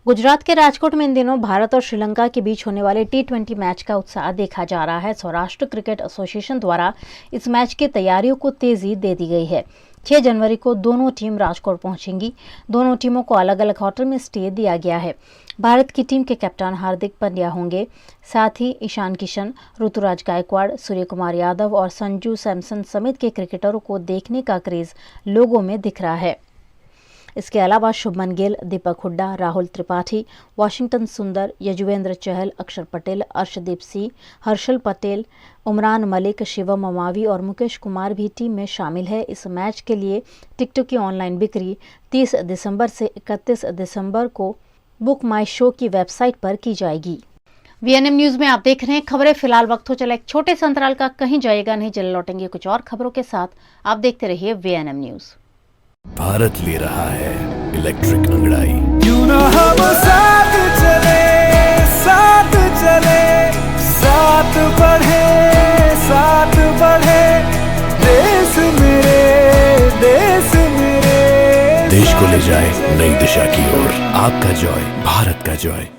गुजरात के राजकोट में इन दिनों भारत और श्रीलंका के बीच होने वाले T20 मैच का उत्साह देखा जा रहा है. सौराष्ट्र क्रिकेट एसोसिएशन द्वारा इस मैच की तैयारियों को तेजी दे दी गई है. 6 जनवरी को दोनों टीम राजकोट पहुंचेंगी. दोनों टीमों को अलग अलग होटल में स्टे दिया गया है. भारत की टीम के कैप्टन हार्दिक पांड्या होंगे. साथ ही ईशान किशन, ऋतुराज गायकवाड़, सूर्य कुमार यादव और संजू सैमसन समेत के क्रिकेटरों को देखने का क्रेज लोगों में दिख रहा है. इसके अलावा शुभमन गिल, दीपक हुड्डा, राहुल त्रिपाठी, वाशिंगटन सुंदर, यजुवेंद्र चहल, अक्षर पटेल, अर्शदीप सिंह, हर्षल पटेल, उमरान मलिक, शिवम अमावी और मुकेश कुमार भी टीम में शामिल है. इस मैच के लिए टिकटों की ऑनलाइन बिक्री 30 दिसंबर से 31 दिसंबर को बुक माई शो की वेबसाइट पर की जाएगी. VNM न्यूज में आप देख रहे हैं खबरें. फिलहाल वक्त हो चला एक छोटे से अंतराल का, कहीं जाएगा नहीं, जल्द लौटेंगे कुछ और खबरों के साथ. आप देखते रहिए VNM न्यूज. भारत ले रहा है इलेक्ट्रिक अंगड़ाई. क्यों ना हम साथ चले, साथ चले, साथ बढ़े, साथ बढ़े, देश मेरे, देश मेरे. देश को ले जाए नई दिशा की ओर. आपका जॉय, भारत का जॉय.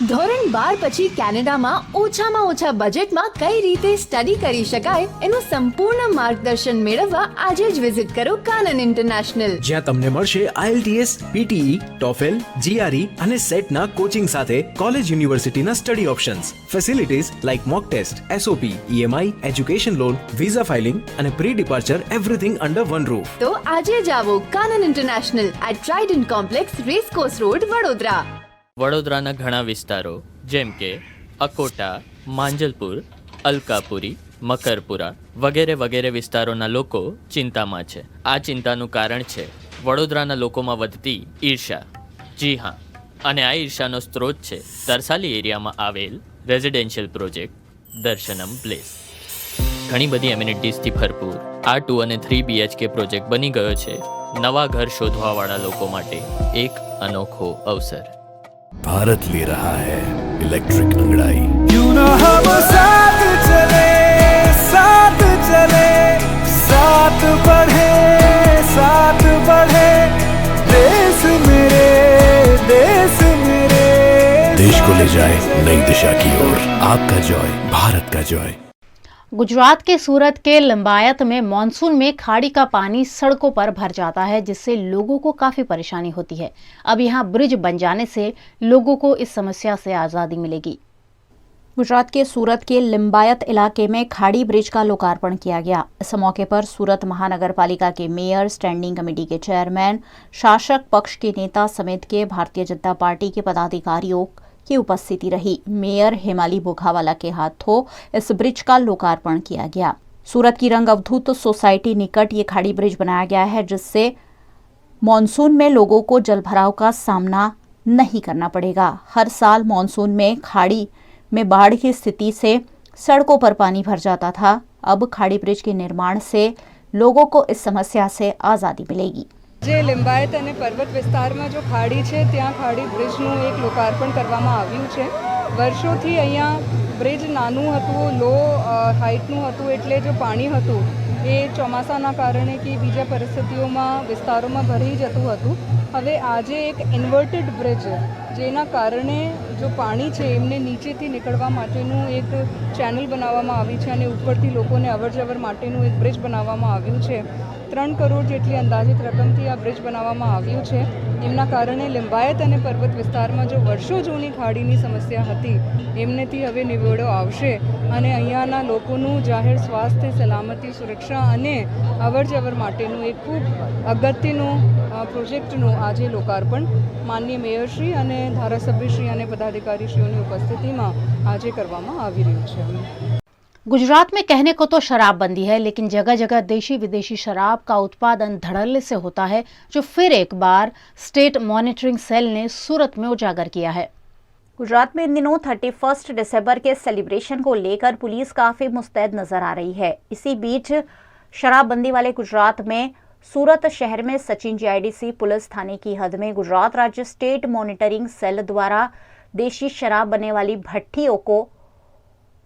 ધોરણ 12 પછી કેનેડામાં ઓછામાં ઓછા બજેટમાં કઈ રીતે સ્ટડી કરી શકાય એનું સંપૂર્ણ માર્ગદર્શન મેળવવા આજે જ વિઝિટ કરો કાનન ઇન્ટરનેશનલ, જ્યાં તમને મળશે IELTS, PTE, TOEFL, GRE અને સેટના કોચિંગ સાથે કોલેજ યુનિવર્સિટીના study options, facilities like mock test, SOP, EMI, education loan, visa filing અને pre departure, everything under one roof. તો આજે જ આવો Kanan international at trident complex, racecourse road, Vadodara. વડોદરાના ઘણા વિસ્તારો જેમ કે અકોટા, માંજલપુર, અલકાપુરી, મકરપુરા વગેરે વગેરે વિસ્તારોના લોકો ચિંતામાં છે. આ ચિંતાનું કારણ છે વડોદરાના લોકોમાં વધતી ઈર્ષા. જી હા, અને આ ઈર્ષાનો સ્ત્રોત છે તરસાલી એરિયામાં આવેલ રેઝિડેન્શિયલ પ્રોજેક્ટ દર્શનમ પ્લેસ. ઘણી બધી એમ્યુનિટીઝથી ભરપૂર આ 2 અને 3 BHK પ્રોજેક્ટ બની ગયો છે નવા ઘર શોધવાવાળા લોકો માટે એક અનોખો અવસર. भारत ले रहा है इलेक्ट्रिक अंगड़ाई. क्यों ना हम साथ चले, साथ चले, साथ बढ़े, साथ बढ़े, देश मेरे, देश मेरे. देश को ले जाए नई दिशा की ओर. आपका जॉय, भारत का जॉय. गुजरात के सूरत के लिंबायत में मॉनसून में खाड़ी का पानी सड़कों पर भर जाता है, जिससे लोगों को काफी परेशानी होती है. अब यहाँ ब्रिज बन जाने से लोगों को इस समस्या से आज़ादी मिलेगी. गुजरात के सूरत के लिंबायत इलाके में खाड़ी ब्रिज का लोकार्पण किया गया. इस मौके पर सूरत महानगर पालिका के मेयर, स्टैंडिंग कमेटी के चेयरमैन, शासक पक्ष के नेता समेत के भारतीय जनता पार्टी के पदाधिकारियों की उपस्थिति रही. मेयर हेमाली बोघावाला के हाथों इस ब्रिज का लोकार्पण किया गया. सूरत की रंग अवधूत सोसाइटी निकट ये खाड़ी ब्रिज बनाया गया है, जिससे मॉनसून में लोगों को जलभराव का सामना नहीं करना पड़ेगा. हर साल मॉनसून में खाड़ी में बाढ़ की स्थिति से सड़कों पर पानी भर जाता था. अब खाड़ी ब्रिज के निर्माण से लोगों को इस समस्या से आज़ादी मिलेगी. જે લિંબાયત અને પર્વત વિસ્તારમાં જો ખાડી છે ત્યાં ખાડી બ્રિજનું એક લોકાર્પણ કરવામાં આવ્યું છે. વર્ષોથી અહીંયા બ્રિજ નાનું હતું, લો હાઇટનું હતું, એટલે જો પાણી હતું એ ચોમાસાના કારણે કે બીજા પરિસ્થિતિઓમાં વિસ્તારોમાં ભરી જતું હતું. હવે આજે એક ઇન્વર્ટેડ બ્રિજ જેના કારણે જો પાણી છે એમને નીચેથી નીકળવા માટેનું એક ચેનલ બનાવવામાં આવી છે અને ઉપરથી લોકોને અવરજવર માટેનું એક બ્રિજ બનાવવામાં આવ્યું છે. 3 કરોડ જેટલી અંદાજિત રકમથી આ બ્રિજ બનાવવામાં આવ્યું છે. એમના કારણે લિંબાયત અને પર્વત વિસ્તારમાં જો વર્ષો જૂની ખાડીની સમસ્યા હતી એમનેથી હવે નિવેડો આવશે અને અહીંયાના લોકોનું જાહેર સ્વાસ્થ્ય, સલામતી, સુરક્ષા અને અવરજવર માટેનું એક ખૂબ અગત્યનું પ્રોજેક્ટનું આજે લોકાર્પણ માનનીય મેયરશ્રી અને ધારાસભ્યશ્રી અને પદાધિકારીશ્રીઓની ઉપસ્થિતિમાં આજે કરવામાં આવી રહ્યું છે. गुजरात में कहने को तो शराबबंदी है, लेकिन जगह जगह देशी विदेशी शराब का उत्पादन धड़ल्ले से होता है, जो फिर एक बार स्टेट मॉनिटरिंग सेल ने सूरत में उजागर किया है. गुजरात में इन दिनों 31 दिसंबर के सेलिब्रेशन को लेकर पुलिस काफी मुस्तैद नजर आ रही है. इसी बीच शराबबंदी वाले गुजरात में सूरत शहर में सचिन जीआईडीसी पुलिस थाने की हद में गुजरात राज्य स्टेट मॉनिटरिंग सेल द्वारा देशी शराब बनने वाली भट्टियों को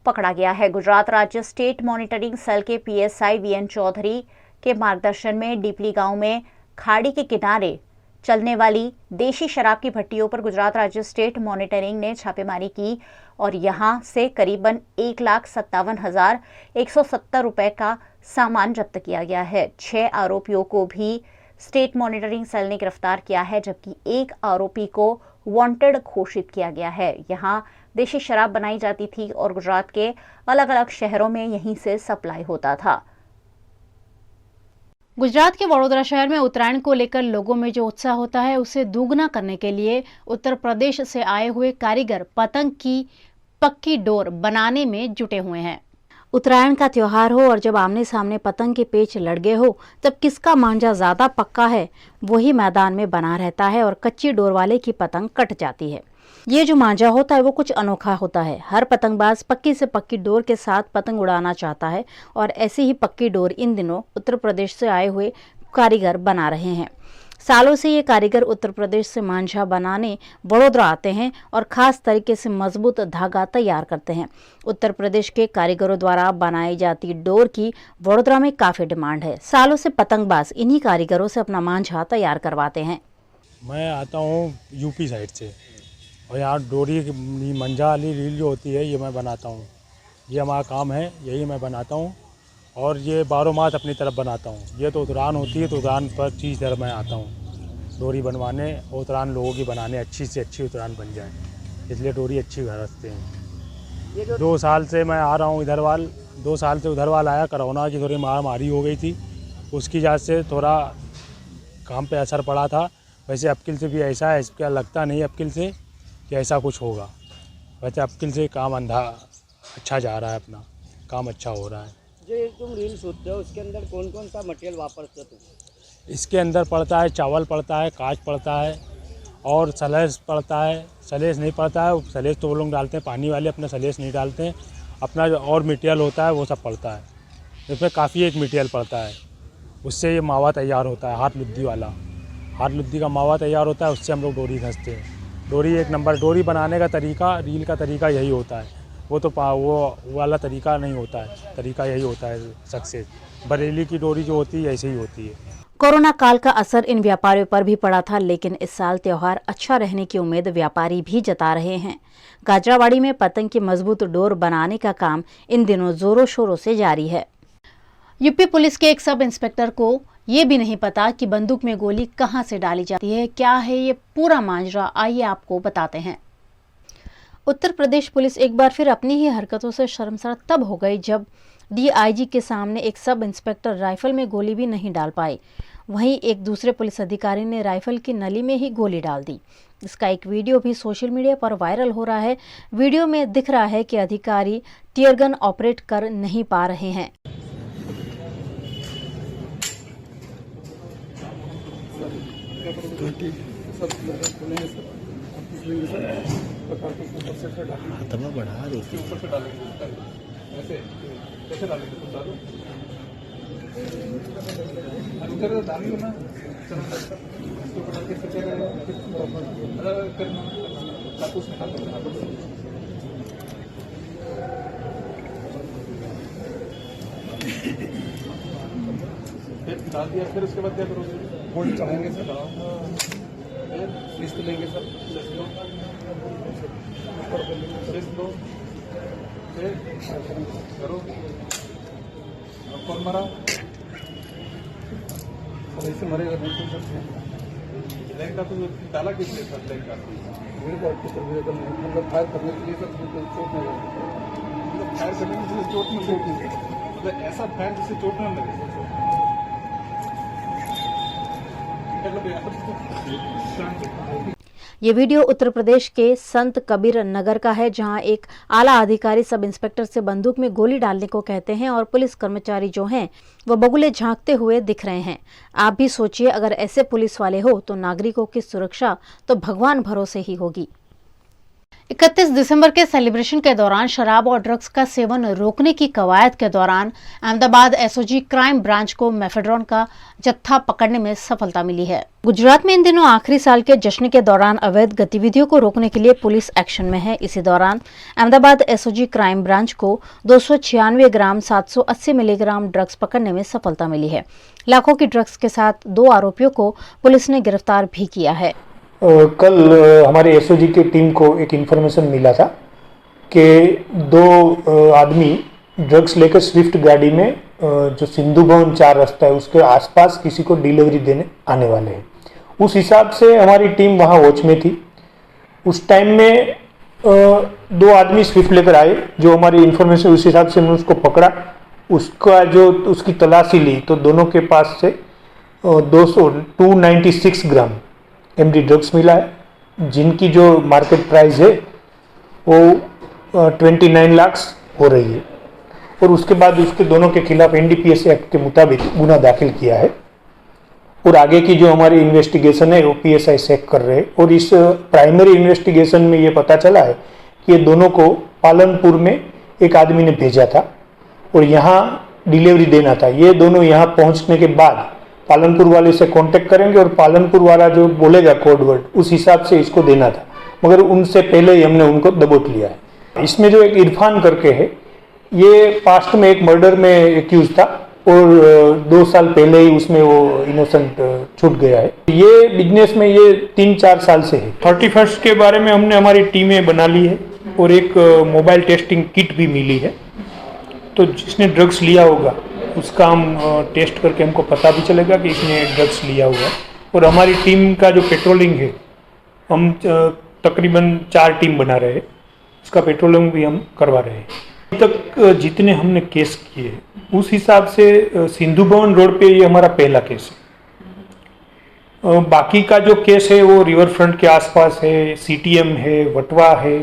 पकड़ा गया है. गुजरात राज्य स्टेट मॉनिटरिंग सेल के पीएसआई वीएन चौधरी के मार्गदर्शन में डीपली गांव में खाड़ी के किनारे चलने वाली देशी शराब की भट्टियों पर गुजरात राज्य स्टेट मॉनिटरिंग ने छापेमारी की और यहां से करीबन 1,57,170 रुपए का सामान जब्त किया गया है. 6 आरोपियों को भी स्टेट मॉनिटरिंग सेल ने गिरफ्तार किया है, जबकि एक आरोपी को वांटेड घोषित किया गया है. यहां देशी शराब बनाई जाती थी और गुजरात के अलग अलग शहरों में यहीं से सप्लाई होता था. गुजरात के वडोदरा शहर में उत्तरायण को लेकर लोगों में जो उत्साह होता है उसे दोगुना करने के लिए उत्तर प्रदेश से आए हुए कारीगर पतंग की पक्की डोर बनाने में जुटे हुए हैं. उत्तरायण का त्योहार हो और जब आमने सामने पतंग के पेच लड़ गए हो, तब किसका मांझा ज्यादा पक्का है वही मैदान में बना रहता है और कच्ची डोर वाले की पतंग कट जाती है. ये जो मांझा होता है वो कुछ अनोखा होता है. हर पतंगबाज पक्की से पक्की डोर के साथ पतंग उड़ाना चाहता है और ऐसी ही पक्की डोर इन दिनों उत्तर प्रदेश से आए हुए कारीगर बना रहे हैं. सालों से ये कारीगर उत्तर प्रदेश से मांझा बनाने वडोदरा आते हैं और खास तरीके से मजबूत धागा तैयार करते हैं. उत्तर प्रदेश के कारीगरों द्वारा बनाई जाती डोर की वडोदरा में काफी डिमांड है. सालों से पतंगबाज इन्हीं कारीगरों से अपना मांझा तैयार करवाते हैं. मैं आता हूँ यूपी साइड से और यहाँ डोरी मंझा वाली रील जो होती है ये मैं बनाता हूँ. ये हमारा काम है, यही मैं बनाता हूँ और ये 12 मास अपनी तरफ बनाता हूँ. ये तो उतरान होती है तो उतरान पर चीज़ तरफ मैं आता हूँ डोरी बनवाने और उतरान लोगों की बनाने अच्छी से अच्छी उतरान बन जाए, इसलिए डोरी अच्छी खरीदते हैं. 2 साल से मैं आ रहा हूँ इधरवाल. 2 साल से उधरवाल आया, कोरोना की थोड़ी महामारी हो गई थी, उसकी वजह से थोड़ा काम पे असर पड़ा था. वैसे अबकिल से भी ऐसा है, इसका लगता नहीं अबकिल से कि ऐसा कुछ होगा. वैसे अबकिल से काम अच्छा जा रहा है, अपना काम अच्छा हो रहा है. जो ये तुम रील सूखते हो उसके अंदर कौन कौन सा मटेरियल वापरते हो तुम? इसके अंदर पड़ता है चावल पड़ता है, कांच पड़ता है और सलेस पड़ता है. सलेस नहीं पड़ता है, सलेस तो वो लोग डालते हैं पानी वाले, अपना सलेस नहीं डालते हैं. अपना जो और मटेरियल होता है वो सब पड़ता है. इसमें काफ़ी एक मटेरियल पड़ता है, उससे ये मावा तैयार होता है. हाथ लुद्दी वाला, हाथ लुद्दी का मावा तैयार होता है, उससे हम लोग डोरी घसते हैं. डोरी एक नंबर. डोरी बनाने का तरीका, रील का तरीका यही होता है. वो तो वो वाला तरीका नहीं होता है, तरीका यही होता है सक्सेस. बरेली की डोरी जो होती है ऐसे ही होती है. कोरोना काल का असर इन व्यापारियों पर भी पड़ा था, लेकिन इस साल त्योहार अच्छा रहने की उम्मीद व्यापारी भी जता रहे हैं. गाजरावाड़ी में पतंग की मजबूत डोर बनाने का काम इन दिनों जोरों शोरों से जारी है. यूपी पुलिस के एक सब इंस्पेक्टर को ये भी नहीं पता कि बंदूक में गोली कहां से डाली जाती है. क्या है ये पूरा माजरा, आइए आपको बताते हैं. उत्तर प्रदेश पुलिस एक बार फिर अपनी ही हरकतों से शर्मसार तब हो गई जब डीआईजी के सामने एक सब इंस्पेक्टर राइफल में गोली भी नहीं डाल पाए. वहीं एक दूसरे पुलिस अधिकारी ने राइफल की नली में ही गोली डाल दी. इसका एक वीडियो भी सोशल मीडिया पर वायरल हो रहा है. वीडियो में दिख रहा है कि अधिकारी टीयर गन ऑपरेट कर नहीं पा रहे हैं. बढ़ा देती ऐसे कैसे डालेंगे तुम डालो डालियो ना डाल दिया. फिर उसके बाद क्या करोगे? गोल्ड चढ़ाएंगे सर, लिस्ट लेंगे सर. दो करो कौन मरा ऐसे मरेगा नहीं तो लैंग का तो डाला किसने सर लैंग का मेरे को मतलब फायर करने के लिए सर चोट नहीं लगी मतलब फायर करने के लिए चोट नहीं लगी मतलब ऐसा फायर जिससे चोट ना लगे ये वीडियो उत्तर प्रदेश के संत कबीर नगर का है, जहां एक आला अधिकारी सब इंस्पेक्टर से बंदूक में गोली डालने को कहते हैं और पुलिस कर्मचारी जो हैं वो बगुले झांकते हुए दिख रहे हैं। आप भी सोचिए, अगर ऐसे पुलिस वाले हो तो नागरिकों की सुरक्षा तो भगवान भरोसे ही होगी। 31 दिसंबर के सेलिब्रेशन के दौरान शराब और ड्रग्स का सेवन रोकने की कवायद के दौरान अहमदाबाद एसओजी क्राइम ब्रांच को मेफेड्रॉन का जत्था पकड़ने में सफलता मिली है। गुजरात में इन दिनों आखिरी साल के जश्न के दौरान अवैध गतिविधियों को रोकने के लिए पुलिस एक्शन में है। इसी दौरान अहमदाबाद एसओजी क्राइम ब्रांच को 296 ग्राम 780 मिलीग्राम ड्रग्स पकड़ने में सफलता मिली है। लाखों की ड्रग्स के साथ 2 आरोपियों को पुलिस ने गिरफ्तार भी किया है। कल हमारे एसओजी की टीम को एक इन्फॉर्मेशन मिला था कि 2 आदमी ड्रग्स लेकर स्विफ्ट गाड़ी में जो सिंधु भवन 4 रास्ता है उसके आसपास किसी को डिलीवरी देने आने वाले हैं। उस हिसाब से हमारी टीम वहाँ वॉच में थी। उस टाइम में 2 आदमी स्विफ्ट लेकर आए, जो हमारी इन्फॉर्मेशन उस हिसाब से हमने उसको पकड़ा। उसका जो उसकी तलाशी ली तो दोनों के पास से 296 ग्राम एमडी ड्रग्स मिला है, जिनकी जो मार्केट प्राइस है वो 29 लाख हो रही है। और उसके बाद उसके दोनों के खिलाफ एनडीपीएस एक्ट के मुताबिक गुना दाखिल किया है और आगे की जो हमारी इन्वेस्टिगेशन है वो पीएसआई चेक कर रहे हैं। और इस प्राइमरी इन्वेस्टिगेशन में ये पता चला है कि ये दोनों को पालनपुर में एक आदमी ने भेजा था और यहाँ डिलीवरी देना था। ये दोनों यहाँ पहुँचने के बाद पालनपुर वाले से कांटेक्ट करेंगे और पालनपुर वाला जो बोलेगा कोड वर्ड उस हिसाब से इसको देना था, मगर उनसे पहले ही हमने उनको दबोच लिया है। इसमें जो एक इरफान करके है, ये पास्ट में एक मर्डर में एक्यूज था और 2 साल पहले ही उसमें वो इनोसेंट छूट गया है। ये बिजनेस में ये 3-4 साल से है। 31 के बारे में हमने हमारी टीमें बना ली है और एक मोबाइल टेस्टिंग किट भी मिली है। तो जिसने ड्रग्स लिया होगा उसका हम टेस्ट करके हमको पता भी चलेगा कि इसने ड्रग्स लिया हुआ है। और हमारी टीम का जो पेट्रोलिंग है, हम तकरीबन 4 टीम बना रहे हैं, उसका पेट्रोलिंग भी हम करवा रहे हैं। अभी तक जितने हमने केस किए उस हिसाब से सिंधु भवन रोड पे ये हमारा पहला केस है। बाकी का जो केस है वो रिवर फ्रंट के आसपास है, सीटीएम है, वटवा है,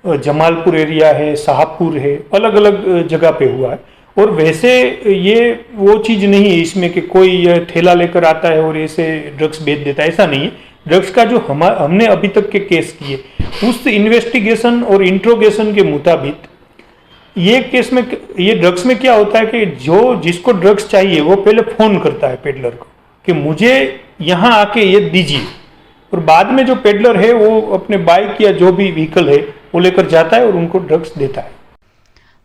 जमालपुर एरिया है, शाहपुर है, अलग अलग जगह पे हुआ है। और वैसे ये वो चीज़ नहीं है इसमें कि कोई ये ठेला लेकर आता है और ऐसे ड्रग्स बेच देता है, ऐसा नहीं है। ड्रग्स का जो हमने अभी तक के केस किए उस इन्वेस्टिगेशन और इंट्रोगेशन के मुताबिक ये केस में, ये ड्रग्स में क्या होता है कि जो जिसको ड्रग्स चाहिए वो पहले फ़ोन करता है पेडलर को कि मुझे यहाँ आके ये दीजिए, और बाद में जो पेडलर है वो अपने बाइक या जो भी व्हीकल है वो लेकर जाता है और उनको ड्रग्स देता है।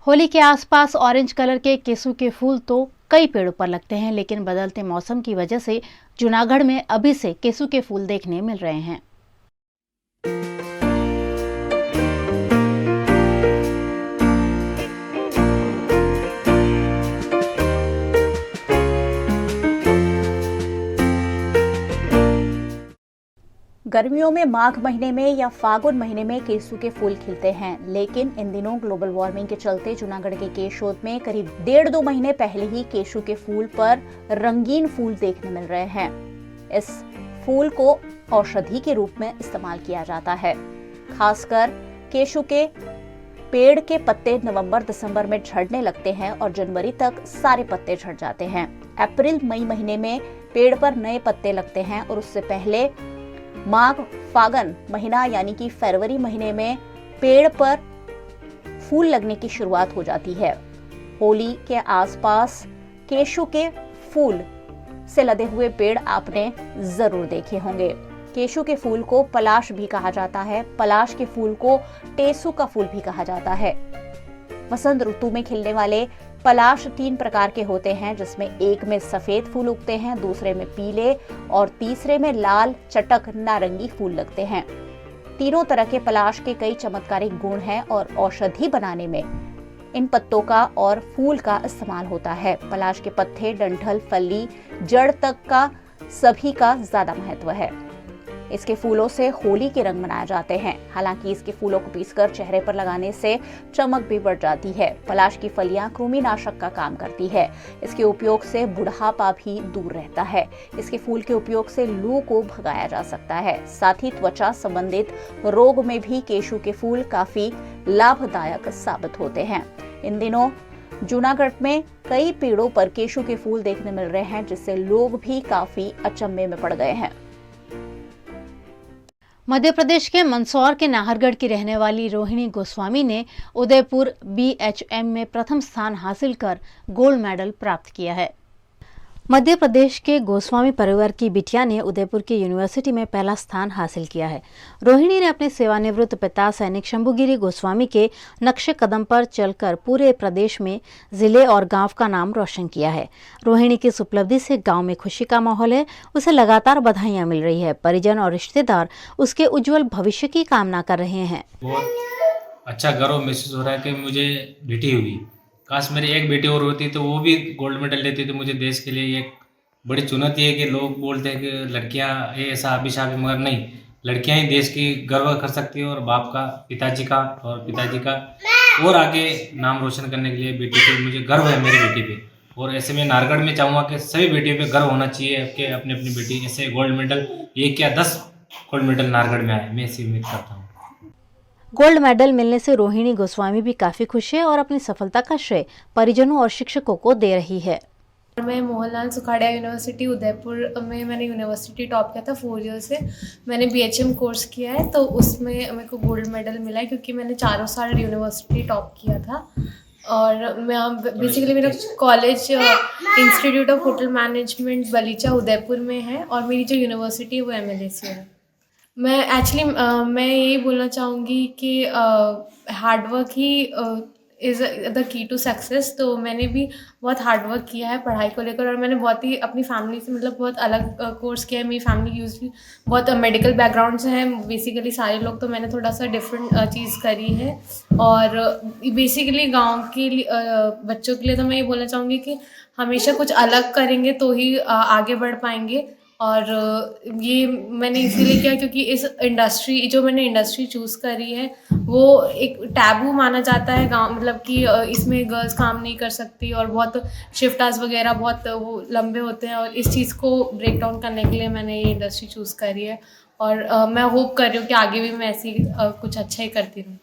होली के आसपास ऑरेंज कलर के केसू के फूल तो कई पेड़ों पर लगते हैं, लेकिन बदलते मौसम की वजह से जूनागढ़ में अभी से केसू के फूल देखने मिल रहे हैं। गर्मियों में माघ महीने में या फागुन महीने में केसू के फूल खिलते हैं, लेकिन इन दिनों ग्लोबल वार्मिंग के चलते जूनागढ़ के केशोद में करीब 1.5-2 महीने पहले ही केसू के फूल पर रंगीन फूल देखने मिल रहे हैं। इस फूल को औषधि के रूप में इस्तेमाल किया जाता है। खासकर केसू के पेड़ के पत्ते नवंबर-दिसंबर में झड़ने लगते हैं और जनवरी तक सारे पत्ते झड़ जाते हैं। अप्रैल-मई महीने में पेड़ पर नए पत्ते लगते हैं और उससे पहले माघ फागुन महीना यानी कि फरवरी महीने में पेड़ पर फूल लगने की शुरुआत हो जाती है। होली के आसपास केसू के फूल से लदे हुए पेड़ आपने जरूर देखे होंगे। केसू के फूल को पलाश भी कहा जाता है। पलाश के फूल को टेसू का फूल भी कहा जाता है। वसंत ऋतु में खिलने वाले पलाश 3 प्रकार के होते हैं, जिसमें एक में सफेद फूल उगते हैं, दूसरे में पीले और तीसरे में लाल चटक नारंगी फूल लगते हैं। तीनों तरह के पलाश के कई चमत्कारिक गुण हैं और औषधि बनाने में इन पत्तों का और फूल का इस्तेमाल होता है। पलाश के पत्ते, डंठल, फली, जड़ तक का सभी का ज्यादा महत्व है। इसके फूलों से होली के रंग बनाए जाते हैं। हालांकि इसके फूलों को पीसकर चेहरे पर लगाने से चमक भी बढ़ जाती है। पलाश की फलियां कृमिनाशक का काम करती है। इसके उपयोग से बुढ़ापा भी दूर रहता है। इसके फूल के उपयोग से लू को भगाया जा सकता है। साथ ही त्वचा संबंधित रोग में भी केशू के फूल काफी लाभदायक साबित होते हैं। इन दिनों जूनागढ़ में कई पेड़ों पर केशू के फूल देखने मिल रहे हैं, जिससे लोग भी काफी अचंभे में पड़ गए हैं। मध्य प्रदेश के मंदसौर के नाहरगढ़ की रहने वाली रोहिणी गोस्वामी ने उदयपुर BHM में प्रथम स्थान हासिल कर गोल्ड मेडल प्राप्त किया है। मध्य प्रदेश के गोस्वामी परिवार की बिटिया ने उदयपुर की यूनिवर्सिटी में पहला स्थान हासिल किया है। रोहिणी ने अपने सेवानिवृत्त पिता सैनिक शंभुगिरी गोस्वामी के नक्शे कदम पर चलकर पूरे प्रदेश में जिले और गांव का नाम रोशन किया है। रोहिणी की इस उपलब्धि से गांव में खुशी का माहौल है। उसे लगातार बधाइयां मिल रही है। परिजन और रिश्तेदार उसके उज्जवल भविष्य की कामना कर रहे हैं। बहुत अच्छा गर्व महसूस हो रहा है कि मुझे बेटी हुई। काश मेरी एक बेटी और होती तो वो भी गोल्ड मेडल लेती। तो मुझे देश के लिए एक बड़ी चुनौती है कि लोग बोलते हैं कि लड़कियां ये ऐसा अभिशाप है, मगर नहीं, लड़कियां ही देश की गर्व कर सकती है। और बाप का, पिताजी का और पिताजी का और आगे नाम रोशन करने के लिए बेटी पे मुझे गर्व है, मेरी बेटी पे। और ऐसे में नाहरगढ़ में चाहूँगा कि सभी बेटियों पे गर्व होना चाहिए कि अपनी अपनी बेटी ऐसे गोल्ड मेडल 1 या 10 गोल्ड मेडल नाहरगढ़ में आए। मैं ऐसी उम्मीद करता हूँ। गोल्ड मेडल मिलने से रोहिणी गोस्वामी भी काफी खुश है और अपनी सफलता का श्रेय परिजनों और शिक्षकों को दे रही है। मैं मोहनलाल सुखाड़िया यूनिवर्सिटी उदयपुर में मैंने यूनिवर्सिटी टॉप किया था 4 ईयर से। मैंने BHM कोर्स किया है, तो उसमें मेरे को गोल्ड मेडल मिला है क्योंकि मैंने 4 साल यूनिवर्सिटी टॉप किया था। और मैं बेसिकली मेरा college institute of hotel management Balicha Udaipur में है और मेरी जो यूनिवर्सिटी है वो MLA है। मैं एक्चुअली मैं यही बोलना चाहूँगी कि हार्डवर्क ही is the key to success. तो मैंने भी बहुत हार्डवर्क किया है पढ़ाई को लेकर और मैंने बहुत ही अपनी फैमिली से मतलब बहुत अलग कोर्स किया है। मेरी फैमिली यूजली बहुत मेडिकल बैकग्राउंड से हैं बेसिकली सारे लोग, तो मैंने थोड़ा सा डिफरेंट चीज़ करी है। और बेसिकली गांव के बच्चों के लिए तो मैं ये बोलना चाहूँगी कि हमेशा कुछ अलग करेंगे तो ही आगे बढ़ पाएंगे। और ये मैंने इसीलिए किया क्योंकि इस इंडस्ट्री जो मैंने इंडस्ट्री चूज़ करी है वो एक टैबू माना जाता है गाँव, मतलब कि इसमें गर्ल्स काम नहीं कर सकती और बहुत शिफ्ट आवर्स वगैरह बहुत वो लंबे होते हैं। और इस चीज़ को ब्रेक डाउन करने के लिए मैंने ये इंडस्ट्री चूज़ करी है और मैं होप कर रही हूँ कि आगे भी मैं ऐसी कुछ अच्छा ही करती रहूँ।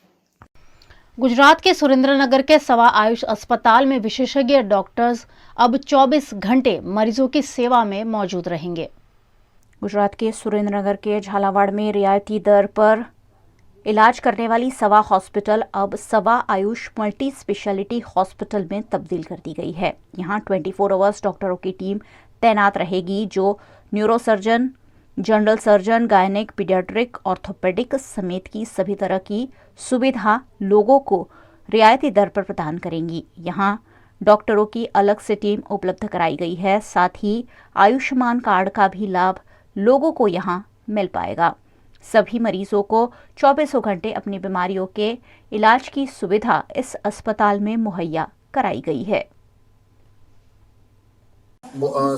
गुजरात के सुरेंद्रनगर के सवा आयुष अस्पताल में विशेषज्ञ डॉक्टर्स अब 24 घंटे मरीजों की सेवा में मौजूद रहेंगे। गुजरात के सुरेंद्रनगर के झालावाड़ में रियायती दर पर इलाज करने वाली सवा हॉस्पिटल अब सवा आयुष मल्टी स्पेशलिटी हॉस्पिटल में तब्दील कर दी गई है। यहाँ 24 आवर्स डॉक्टरों की टीम तैनात रहेगी जो neurosurgeon, general surgeon, gynaec, paediatric, orthopaedic समेत की सभी तरह की सुविधा लोगों को रियायती दर पर प्रदान करेंगी। यहाँ डॉक्टरों की अलग से टीम उपलब्ध कराई गई है। साथ ही आयुष्मान कार्ड का भी लाभ लोगों को यहाँ मिल पाएगा। सभी मरीजों को 24 घंटे अपनी बीमारियों के इलाज की सुविधा इस अस्पताल में मुहैया कराई गई है।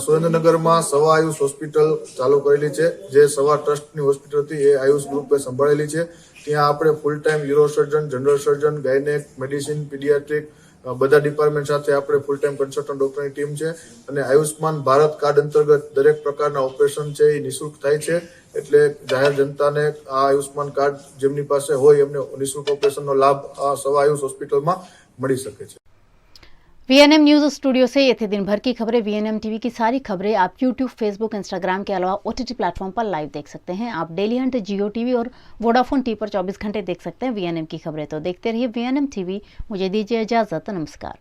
સુરેન્દ્રનગરમાં સવા આયુષ હોસ્પિટલ ચાલુ કરેલી છે, જે સવા ટ્રસ્ટની હોસ્પિટલ હતી એ આયુષ ગ્રુપે સંભાળેલી છે। ત્યાં આપણે ફૂલ ટાઈમ ન્યુરોસર્જન, જનરલ સર્જન, ગાયનેક, મેડિસિન, પીડિયાટ્રિક બધા ડિપાર્ટમેન્ટ સાથે આપણે ફૂલ ટાઈમ કન્સલ્ટન્ટ ડોક્ટરની ટીમ છે અને આયુષ્માન ભારત કાર્ડ અંતર્ગત દરેક પ્રકારના ઓપરેશન છે એ નિઃશુલ્ક થાય છે। એટલે જાહેર જનતાને આ આયુષ્માન કાર્ડ જેમની પાસે હોય એમને નિઃશુલ્ક ઓપરેશનનો લાભ આ સવા આયુષ હોસ્પિટલમાં મળી શકે છે। VNM न्यूज स्टूडियो से ये थी दिन भर की खबरें। VNM टीवी की सारी खबरें आप YouTube, Facebook, Instagram के अलावा OTT प्लेटफॉर्म पर लाइव देख सकते हैं। आप डेली हंट, जियो टीवी और वोडाफोन टी पर 24 घंटे देख सकते हैं VNM की खबरें। तो देखते रहिए VNM टीवी। मुझे दीजिए इजाजत। नमस्कार।